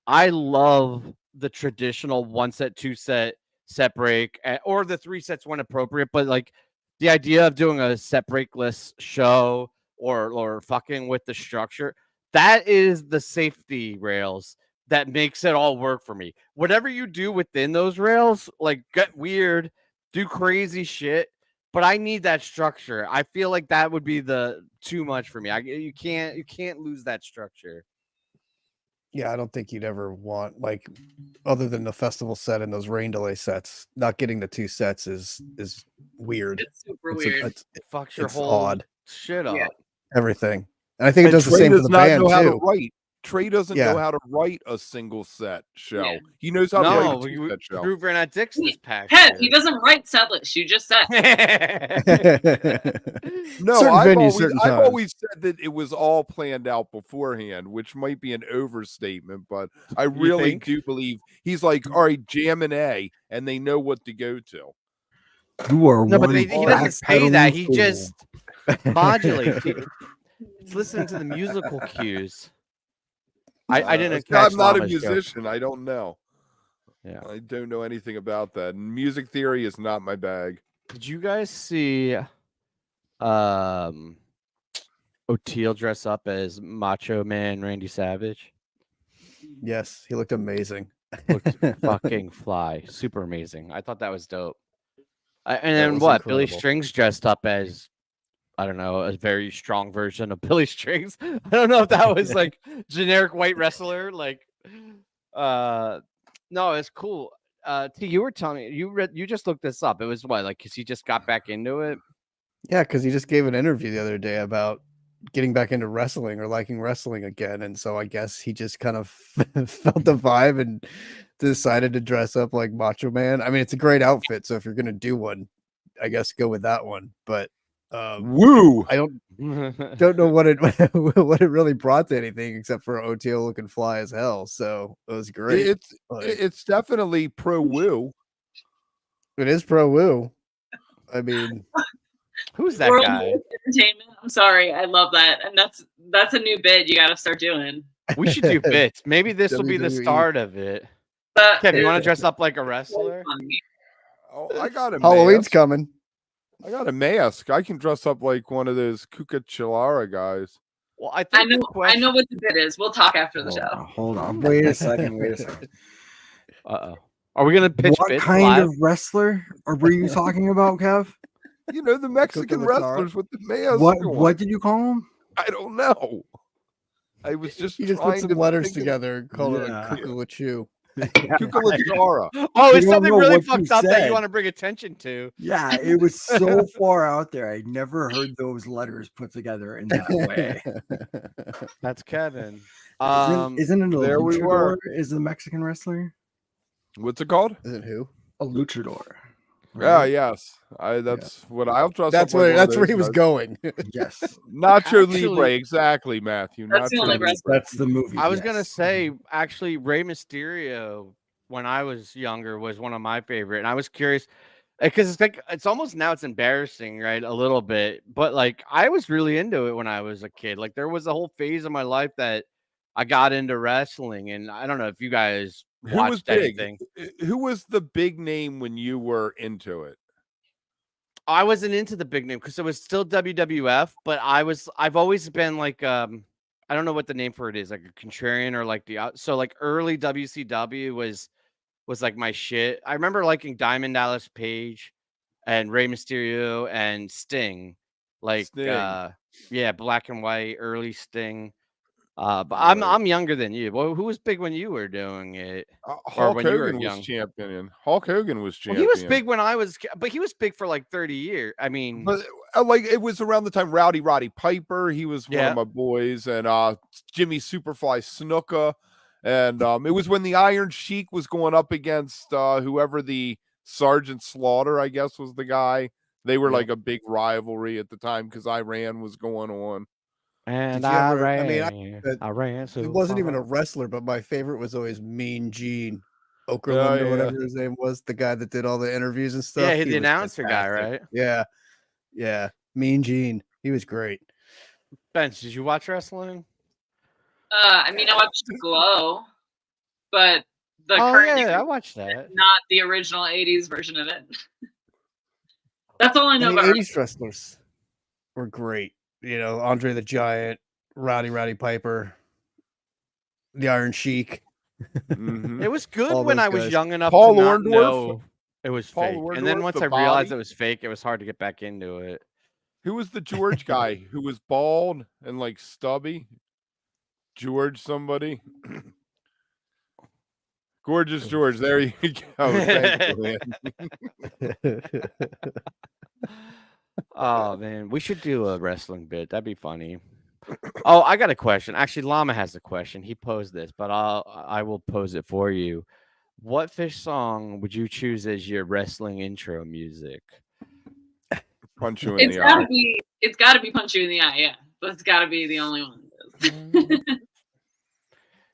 I love the traditional 1 set, 2 set, set break, or the 3 sets when appropriate. But like the idea of doing a set breakless show or fucking with the structure, that is the safety rails that makes it all work for me. Whatever you do within those rails, like get weird, do crazy shit, but I need that structure. I feel like that would be the too much for me. You can't lose that structure. Yeah, I don't think you'd ever want, like, other than the festival set and those rain delay sets, not getting the 2 sets is weird. It's super It's, weird. It fucks your it's whole odd. shit up. Yeah. Everything. And I think it does the Trey same for does the not band know how to too. write. Trey doesn't Yeah. know how to write a single set show. Yeah. He knows how to No, write a we 2-set show. Groove ran out dicks this pack. Kev, he doesn't write set lists. You just said. No, Certain I've, venues, always, certain I've times. always said that it was all planned out beforehand, which might be an overstatement, but I really think? do believe he's like, all right, jam an A, and they know what to go to. You are No, but one he doesn't say that. He backpedaling just fool. Modulate. It's listening to the musical cues. I didn't catch I'm not a Llama's joke. musician. I don't know. Yeah. I don't know anything about that. Music theory is not my bag. Did you guys see O'Teal dress up as Macho Man Randy Savage? Yes, he looked amazing. Looked fucking fly. Super amazing. I thought that was dope. And That then was what? Billy incredible. Strings dressed up as, I don't know, a very strong version of Billy Strings. I don't know if that was like generic white wrestler. Like, no, it's cool. T, you were telling me you just looked this up. It was what, like, because he just got back into it. Yeah, because he just gave an interview the other day about getting back into wrestling or liking wrestling again, and so I guess he just kind of felt the vibe and decided to dress up like Macho Man. I mean, it's a great outfit, so if you're gonna do one, I guess go with that one. But Woo! I don't know what it what it really brought to anything except for O'Teal looking fly as hell. So it was great. It's definitely pro woo. It is pro woo. I mean, who's that World guy? Entertainment. I'm sorry, I love that, and that's a new bit you got to start doing. We should do bits. Maybe this will be the WWE. start of it. But Kev, you want to dress up like a wrestler? Oh, I got a Halloween's mask. coming. I got a mask. I can dress up like one of those Kuka Chilara guys. Well, I I think know what the bit is. We'll talk after the show. Hold on. Wait a second. Wait a second. Are we gonna pitch What bits kind live? of wrestler were you talking about, Kev? You know, the Mexican Kuka Lichara. wrestlers with the mask. What did you call him? I don't know. I was just You just put trying some to letters think of- together and call Yeah. it a Kukalachu. Kuka Lichara. Oh, You it's don't something know really what you fucked up that said. you want to bring attention to. Yeah, it was so far out there. I never heard those letters put together in that way. That's Kevin. Isn't it a there we luchador? were. Is a Mexican wrestler What's it called? Is it who? a luchador? Yeah, right? yes. That's what I'll dress That's up like. where that's where he was going. Yes, Nacho Actually- Libre, exactly, Matthew. That's the Nacho only Libre. wrestler. that's the movie. I was gonna yes. say, actually, Rey Mysterio, when I was younger, was one of my favorite, and I was curious because it's like it's almost now it's embarrassing, right? A little bit, but like I was really into it when I was a kid. Like there was a whole phase of my life that I got into wrestling, and I don't know if you guys Who was watched big? anything. Who was the big name when you were into it? I wasn't into the big name because it was still WWF, but I've always been like I don't know what the name for it is, like a contrarian or like so like early WCW was like my shit. I remember liking Diamond Dallas Page and Rey Mysterio and Sting. Like Sting. yeah, black and white, early Sting. But I'm younger than you. Well, who was big when you were doing it? Or Hulk when you were Hogan young. was champion. Hulk Hogan was Well, champion. he was big when I was, but he was big for like 30 years. I mean, But like it was around the time Roddy Piper. He was one Yeah. of my boys, and Jimmy Superfly Snuka, and it was when the Iron Sheik was going up against whoever the Sergeant Slaughter, I guess, was the guy. They were Yeah. like a big rivalry at the time because Iran was going on. and Did you I ever- I ran. mean, I ran. So It wasn't even a far. wrestler, but my favorite was always Mean Gene Okerlund Oh, or yeah. whatever his name was, the guy that did all the interviews and stuff. Yeah, He he's the was announcer guy, fantastic. right? Yeah. Mean Gene. He was great. Bench, did you watch wrestling? I mean, I watched Glow, but the Oh current, yeah, I watched that. not the original '80s version of it. That's all I I know mean, about. 80s wrestlers were great. You know, Andre the Giant, Roddy Piper, the Iron Sheik. Mhm. It was good All when those I was guys. young enough Paul to not Orndorff? know it was Paul fake. And then Orndorff, once the I realized body? it was fake, it was hard to get back into it. Who was the George guy who was bald and like stubby? George somebody? Gorgeous George. There you go. Thank you, man. Oh man, we should do a wrestling bit. That'd be funny. Oh, I got a question. Actually, Llama has a question. He posed this, but I will pose it for you. What Fish song would you choose as your wrestling intro music? Punch you in It's the gotta eye. be. It's gotta be Punch You in the Eye. Yeah, that's gotta be the only one.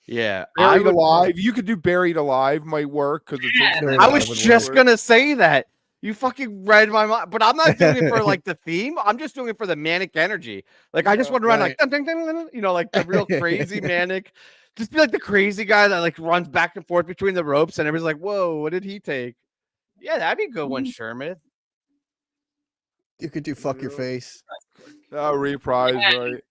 Yeah, Buried Alive. You could do Buried Alive might work because it's Yeah. Buried I Alive was would just work. gonna say that. You fucking read my mind. But I'm not doing it for like the theme. I'm just doing it for the manic energy. Like I just went around like, dun, dun, dun, dun, you know, like the real crazy manic. Just be like the crazy guy that like runs back and forth between the ropes, and everybody's like, "Whoa, what did he take?" Yeah, that'd be a good one, Sherman. You could do fuck your face. Reprise, right?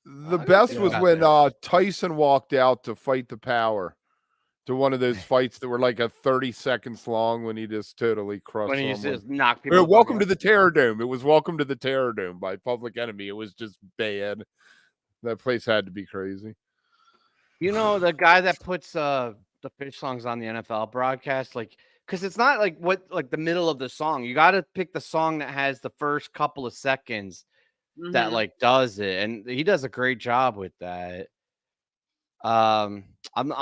The I best can was see when that. Tyson walked out to fight the power. To one of those fights that were like a 30 seconds long when he just totally crushed When he someone. just knocked people. Welcome to the Terror Dome. It was Welcome to the Terror Dome by Public Enemy. It was just bad. That place had to be crazy. You know, the guy that puts the PHiSH songs on the NFL broadcast, like, because it's not like what like the middle of the song. You got to pick the song that has the first couple of seconds that like does it, and he does a great job with that. I'm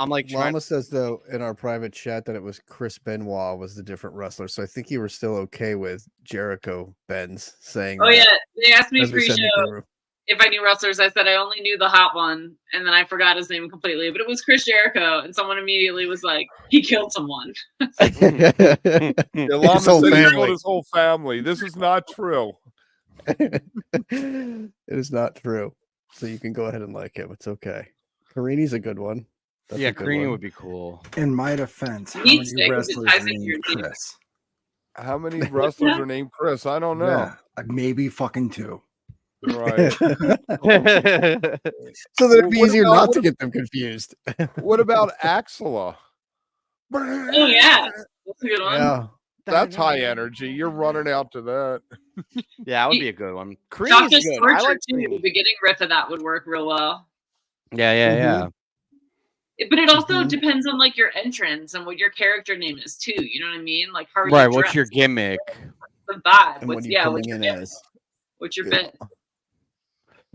like Llama says though in our private chat that it was Chris Benoit was the different wrestler, so I think you were still okay with Jericho Benz saying. Oh that, yeah, they asked me as we said in the pre-show green room. if I knew wrestlers. I said I only knew the hot one, and then I forgot his name completely. But it was Chris Jericho, and someone immediately was like, "He killed someone." Llama whole said he family. killed his whole family. This is not true. It is not true. So you can go ahead and like him. It's okay. Karini's a good one. That's yeah, a good Karini one. would be cool. In my defense, how Meat many stick, 'cause it wrestlers ties are into your named name. Chris? How many wrestlers are named Chris? I don't know. Yeah, maybe fucking 2. Right. So that it'd be What easier about- not what to ab- get them confused. What about Axela? Oh yeah, that's a good one. Yeah. That's high energy. You're running out to that. Yeah, that would be a good one. Karini's Doctor good. I Torture like too. The Karini. beginning riff of that would work real well. Yeah, yeah, yeah. But it also depends on like your entrance and what your character name is too. You know what I mean? Like how are Right. you What's your dressed? gimmick? The vibe? And What's what you're what's coming your in gimmick? as. What's your Yeah. bit?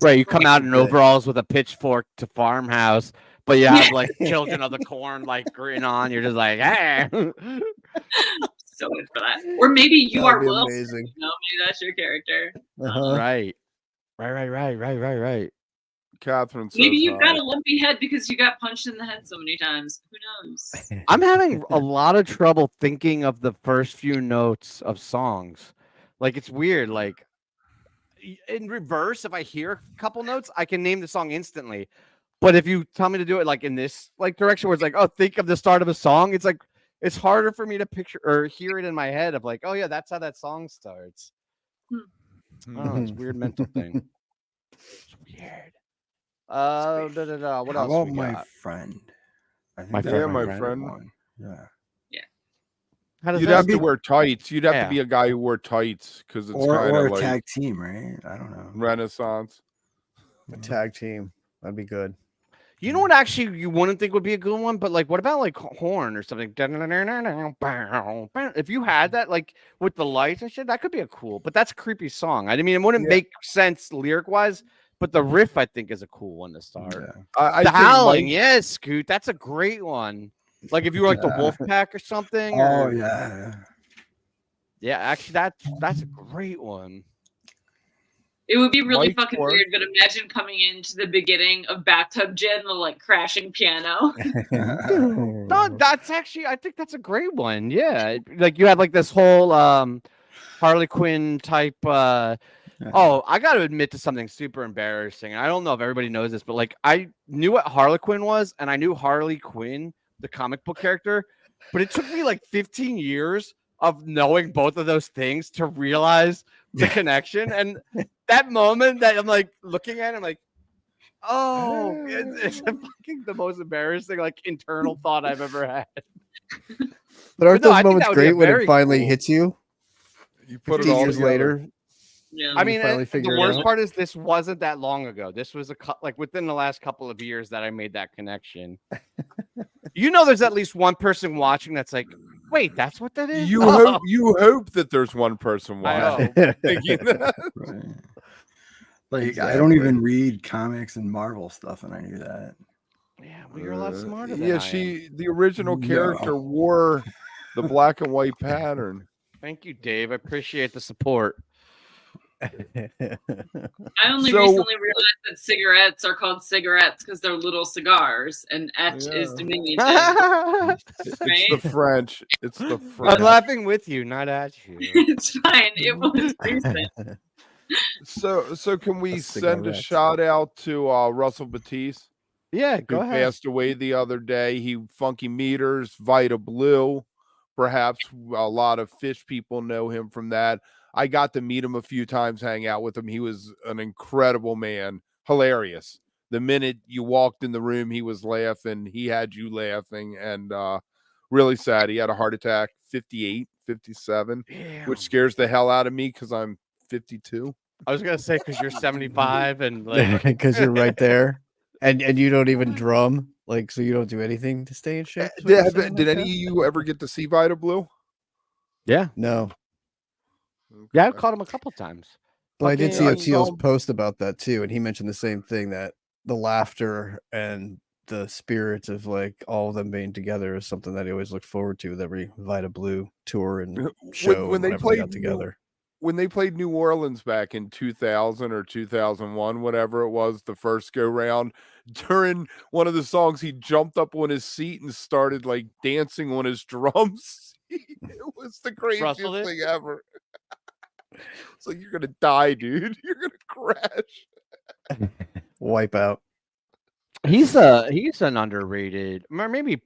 Right. You come out in Bit. overalls with a pitchfork to farmhouse, but you have like children of the corn like grin on. You're just like, hey. So good for that. Or maybe you That'd are be Wilson. amazing. You know, maybe that's your character. Uh-huh. Right. Right. Catherine says Maybe you've got hi. a lumpy head because you got punched in the head so many times. Who knows? I'm having a lot of trouble thinking of the first few notes of songs. Like it's weird. Like in reverse, if I hear a couple notes, I can name the song instantly. But if you tell me to do it like in this like direction where it's like, oh, think of the start of a song, it's like it's harder for me to picture or hear it in my head of like, oh yeah, that's how that song starts. I don't know, it's a weird mental thing. It's weird. What How else about we my got? friend? I think My that's friend, my a good friend. one. Yeah. How does You'd that have to be? wear tights. You'd have Yeah. to be a guy who wore tights because it's Or kind a of like tag team, right? I don't know. Renaissance. A tag team. That'd be good. You know what? Actually, you wouldn't think would be a good one, but like, what about like horn or something? If you had that, like with the lights and shit, that could be a cool. But that's a creepy song. I mean, it wouldn't make sense lyric wise, but the riff I think is a cool one to start. Yeah. I The think Howling, Mike- yes, Scoot. That's a great one. Like if you were like the Wolf Pack or something. Oh or- yeah. yeah. Actually, that's a great one. It would be really Mike fucking Ward. weird, but imagine coming into the beginning of Bathtub Gin, the like crashing piano. No, that's actually I think that's a great one. Yeah, like you had like this whole Harley Quinn type. Oh, I got to admit to something super embarrassing. I don't know if everybody knows this, but like I knew what Harley Quinn was, and I knew Harley Quinn, the comic book character, but it took me like 15 years of knowing both of those things to realize the connection. And that moment that I'm like looking at it, I'm like, oh, it's fucking the most embarrassing like internal thought I've ever had. But aren't But no, I those think moments that would be a great when very it finally cool- hits you? You put it 15 all years together. later. Yeah. I mean, finally the figure it worst out. part is this wasn't that long ago. This was like within the last couple of years that I made that connection. You know, there's at least one person watching that's like, wait, that's what that is. You Oh. hope that there's one person I watching know. thinking that. Right. Like I Exactly. don't even read comics and Marvel stuff, and I knew that. Yeah, well, you're a lot smarter than Yeah, I am. the original No. character wore the black and white pattern. Thank you, Dave. I appreciate the support. I only So- recently realized that cigarettes are called cigarettes because they're little cigars, and et is Yeah. diminutive. I'm It's Right? the French. It's the French. laughing with you, not at you. It's fine. It was recent. So can we A send a cigarette. shout out to Russell Batiste, Yeah, who go ahead. passed away the other day? He Funky Meters, Vita Blue, perhaps a lot of Fish people know him from that. I got to meet him a few times, hang out with him. He was an incredible man, hilarious. The minute you walked in the room, he was laughing. He had you laughing, and really sad. He had a heart attack, 58, 57, which scares the hell out of me because I'm 52. I was gonna say because you're 75 and like Because you're right there, and you don't even drum, like, so you don't do anything to stay in shape. is what you're saying, Did like any that? of you ever get to see Vita Blue? yeah, No, I Okay. caught him a couple times. but I did Okay, see I Oteil's saw- post about that too, and he mentioned the same thing, that the laughter and the spirit of like all of them being together is something that he always looked forward to with every Vita Blue tour and show when and they whenever they played got together. when they played New Orleans back in 2000 or 2001, whatever it was, the first go round, during one of the songs, he jumped up on his seat and started like dancing on his drums. It was the craziest Russell did? thing ever. It's like, you're gonna die, dude. You're gonna crash. Wipe out. He's an underrated, or maybe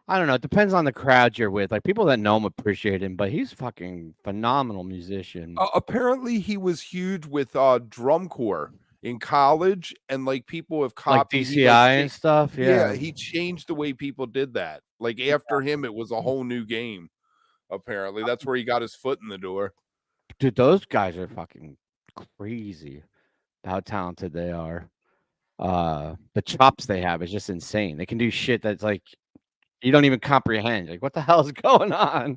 I don't know. It depends on the crowd you're with. Like people that know him appreciate him, but he's fucking phenomenal musician. Apparently, he was huge with drum corps in college, and like people have like copied. DCI he, like, and stuff. Yeah. he changed the way people did that. Like after him, it was a whole new game. Apparently, that's where he got his foot in the door. Dude, those guys are fucking crazy. How talented they are. The chops they have is just insane. They can do shit that's like you don't even comprehend. Like, what the hell is going on?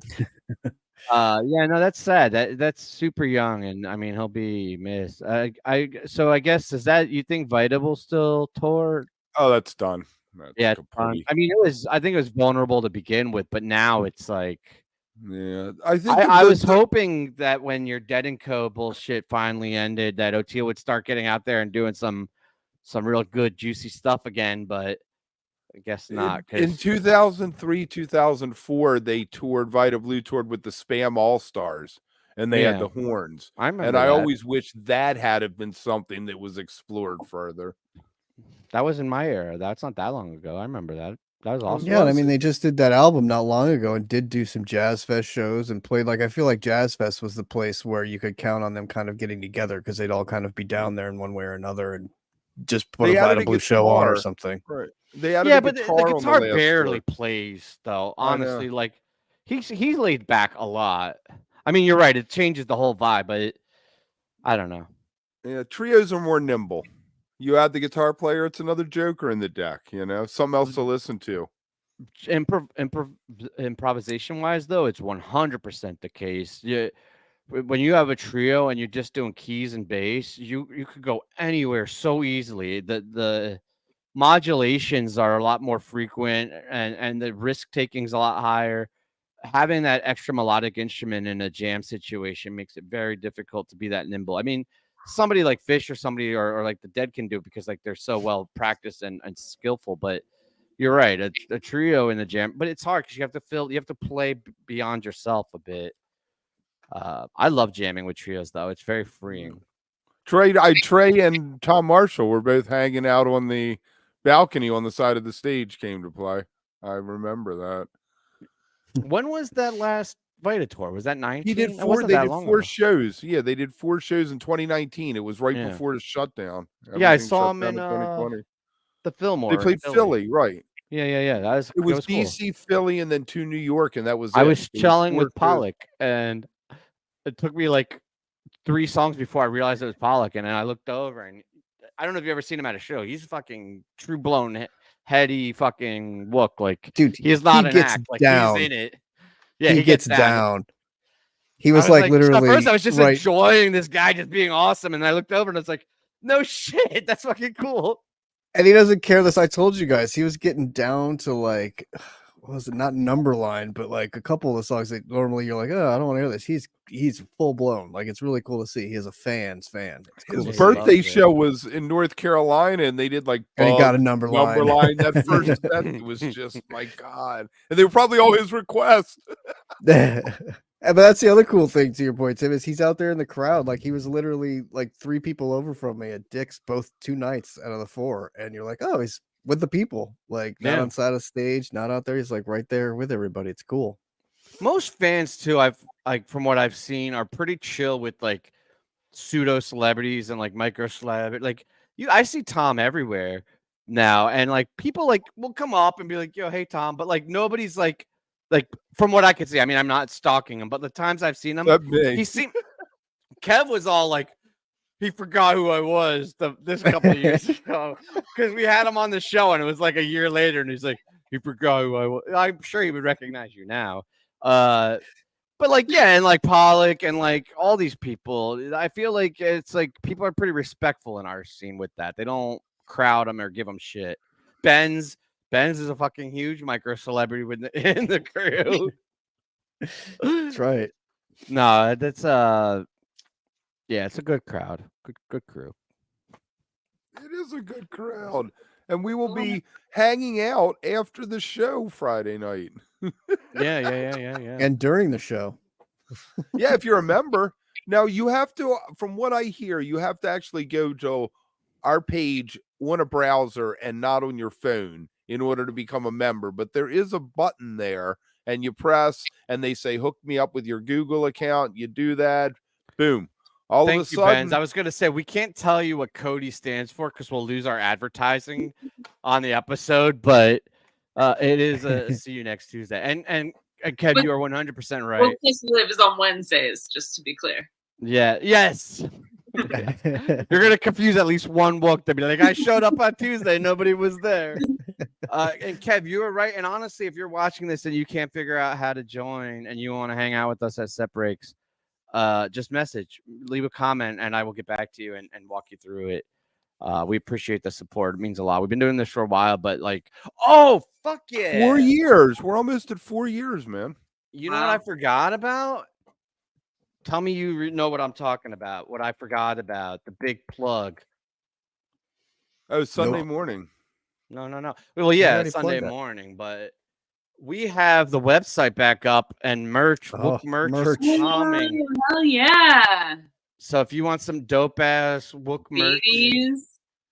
Yeah, no, that's sad. That's super young, and I mean, he'll be missed. So I guess is that you think Vita will still tour? Oh, that's done. That's Yeah, complete. I mean, I think it was vulnerable to begin with, but now it's like Yeah, I think I was hoping that when your Dead and Co bullshit finally ended, that Oteil would start getting out there and doing some real good juicy stuff again, but I guess not. In 2003, 2004, they toured. Vita Blue toured with the Spam All Stars, and they had the horns. I remember And I that. always wish that had have been something that was explored further. That was in my era. That's not that long ago. I remember that. That was awesome. Yeah, and I mean, they just did that album not long ago and did do some Jazz Fest shows and played. Like, I feel like Jazz Fest was the place where you could count on them kind of getting together because they'd all kind of be down there in one way or another and just put They a added Vita a Blue show on or guitar. something. Right. They added Yeah, a but the guitar on guitar last barely tour. plays though. I know. Honestly, like he's laid back a lot. I mean, you're right. It changes the whole vibe, but I don't know. Yeah, trios are more nimble. You add the guitar player, it's another joker in the deck, something else to listen to. Improvisation wise, though, it's 100% the case. Yeah, when you have a trio and you're just doing keys and bass, you could go anywhere so easily. The modulations are a lot more frequent, and the risk taking is a lot higher. Having that extra melodic instrument in a jam situation makes it very difficult to be that nimble. I mean, somebody like Fish or somebody or like the Dead can do it because like they're so well practiced and skillful, but you're right, a trio in the jam, but it's hard because you have to play beyond yourself a bit. I love jamming with trios though; it's very freeing. Trey and Tom Marshall were both hanging out on the balcony on the side of the stage. Came to play. I remember that. When was that last Vita tour? Was that 19? He did It four. wasn't They that did long four ago. shows. Yeah, they did 4 shows in 2019. It was right Yeah. before the shutdown. Yeah, I Everything saw shut him down in 2020. the Fillmore. They in played Philly, right? Yeah. That It was was cool. DC, Philly, and then 2 New York, and that was I it. was It was chilling 4 with shows. Pollock, and it took me like 3 songs before I realized it was Pollock, and then I looked over, and I don't know if you ever seen him at a show. He's fucking true blown heady fucking wook. Like, Dude, he's not an gets act. Like down. he's in it. Yeah, he gets down. He I was like at literally first I was just right. enjoying this guy just being awesome, and I looked over and I was like, no shit, that's fucking cool. And he doesn't care this. I told you guys he was getting down to like what was it, not Numberline, but like a couple of the songs that normally you're like, oh, I don't want to hear this. He's full blown. Like it's really cool to see. He is a fan's fan. It's cool His to see. birthday show was in North Carolina, and they did like And he got a Numberline. That first set was just my God, and they were probably all his requests. But that's the other cool thing to your point, Tim, is he's out there in the crowd. Like he was literally like 3 people over from me at Dick's both 2 nights out of the 4. And you're like, oh, he's with the people, like not on side of stage, not out there. He's like right there with everybody. It's cool. Most fans too, I've like from what I've seen, are pretty chill with like pseudo celebrities and like micro celebrity. Like I see Tom everywhere now, and like people like will come up and be like, yo, hey Tom, but like nobody's like from what I could see, I mean, I'm not stalking him, but the times I've seen him, he seemed Kev was all like, he forgot who I was this couple of years ago because we had him on the show and it was like a year later, and he's like, he forgot who I was. I'm sure he would recognize you now. But like, yeah, and like Pollock and like all these people, I feel like it's like people are pretty respectful in our scene with that. They don't crowd them or give them shit. Benz is a fucking huge micro celebrity in the crew. That's right. No, that's yeah, it's a good crowd. Good crew. It is a good crowd. And we will be hanging out after the show Friday night. Yeah. And during the show. Yeah, if you're a member. Now you have to, from what I hear, you have to actually go to our page on a browser and not on your phone in order to become a member. But there is a button there, and you press, and they say, hook me up with your Google account. You do that. Boom. Thank you, Benz. I was going to say, we can't tell you what Cody stands for because we'll lose our advertising on the episode, but it is a see you next Tuesday. And Kev, you are 100% right. wook+live is on Wednesdays, just to be clear. Yeah. Yes. You're going to confuse at least one wook to be like, I showed up on Tuesday. Nobody was there. And Kev, you were right. And honestly, if you're watching this and you can't figure out how to join and you want to hang out with us at Set Breaks, just leave a comment, and I will get back to you and walk you through it. We appreciate the support. It means a lot. We've been doing this for a while, but like, oh, fuck yeah. 4 years. We're almost at 4 years, man. You know what I forgot about? Tell me you know what I'm talking about. What I forgot about. The big plug. Oh, Sunday morning. No. Well, yeah, Sunday morning, but we have the website back up and merch. Wook merch is coming. Hell yeah. So if you want some dope ass Wook merch,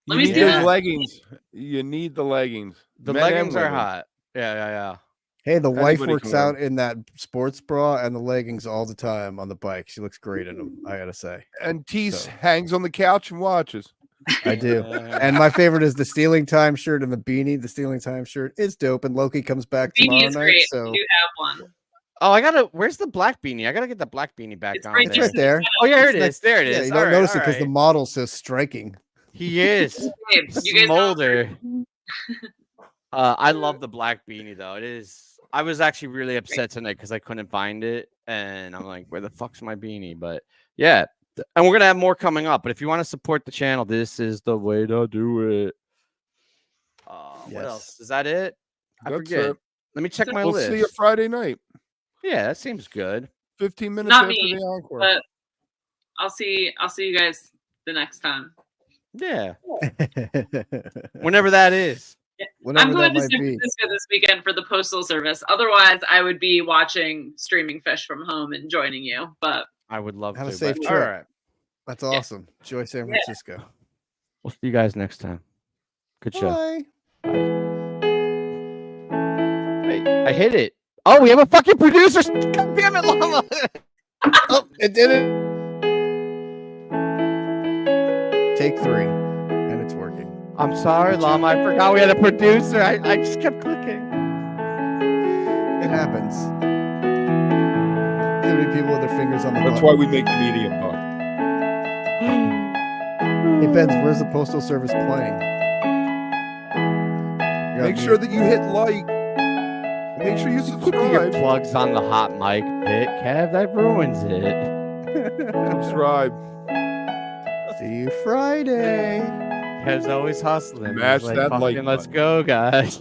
let me see those leggings. You need the leggings. The leggings are hot. Yeah. Hey, the wife works out in that sports bra and the leggings all the time on the bike. She looks great in them, I gotta say. And Tease hangs on the couch and watches. I do. And my favorite is the Stealing Time shirt and the beanie. The Stealing Time shirt is dope. And Loki comes back tomorrow night. Great. So you have one. Oh, where's the black beanie? I gotta get the black beanie back on. It's right there. Oh, yeah, here it is. There it is. Yeah, you don't notice it because the model's so striking. He is. Smolder. I love the black beanie though. It is. I was actually really upset tonight because I couldn't find it, and I'm like, where the fuck's my beanie? But yeah, and we're gonna have more coming up. But if you want to support the channel, this is the way to do it. What else? Is that it? I forget. Let me check my list. We'll see you Friday night. Yeah, that seems good. 15 minutes Not after me, the encore. but I'll see you guys the next time. Yeah. Whenever that is. Yeah. I'm going to San Francisco this weekend for the Postal Service. Otherwise, I would be watching streaming PHiSH from home and joining you. But I would love to. Have a safe trip. All right. That's awesome. Enjoy San Francisco. We'll see you guys next time. Good show. Bye. I hit it. Oh, we have a fucking producer. God damn it, Llama. Oh, it did it. Take 3. And it's working. I'm sorry, Llama. I forgot we had a producer. I just kept clicking. It happens. Too many people with their fingers on the That's why we make the medium bug. Hey, Benz, where's the Postal Service playing? Make sure that you hit like. Make sure you Put your subscribe. plugs on the hot mic pit, Kev. That ruins it. Subscribe. See you Friday. Kev's always hustling. Smash He's like, that "Fucking like let's button." go, guys.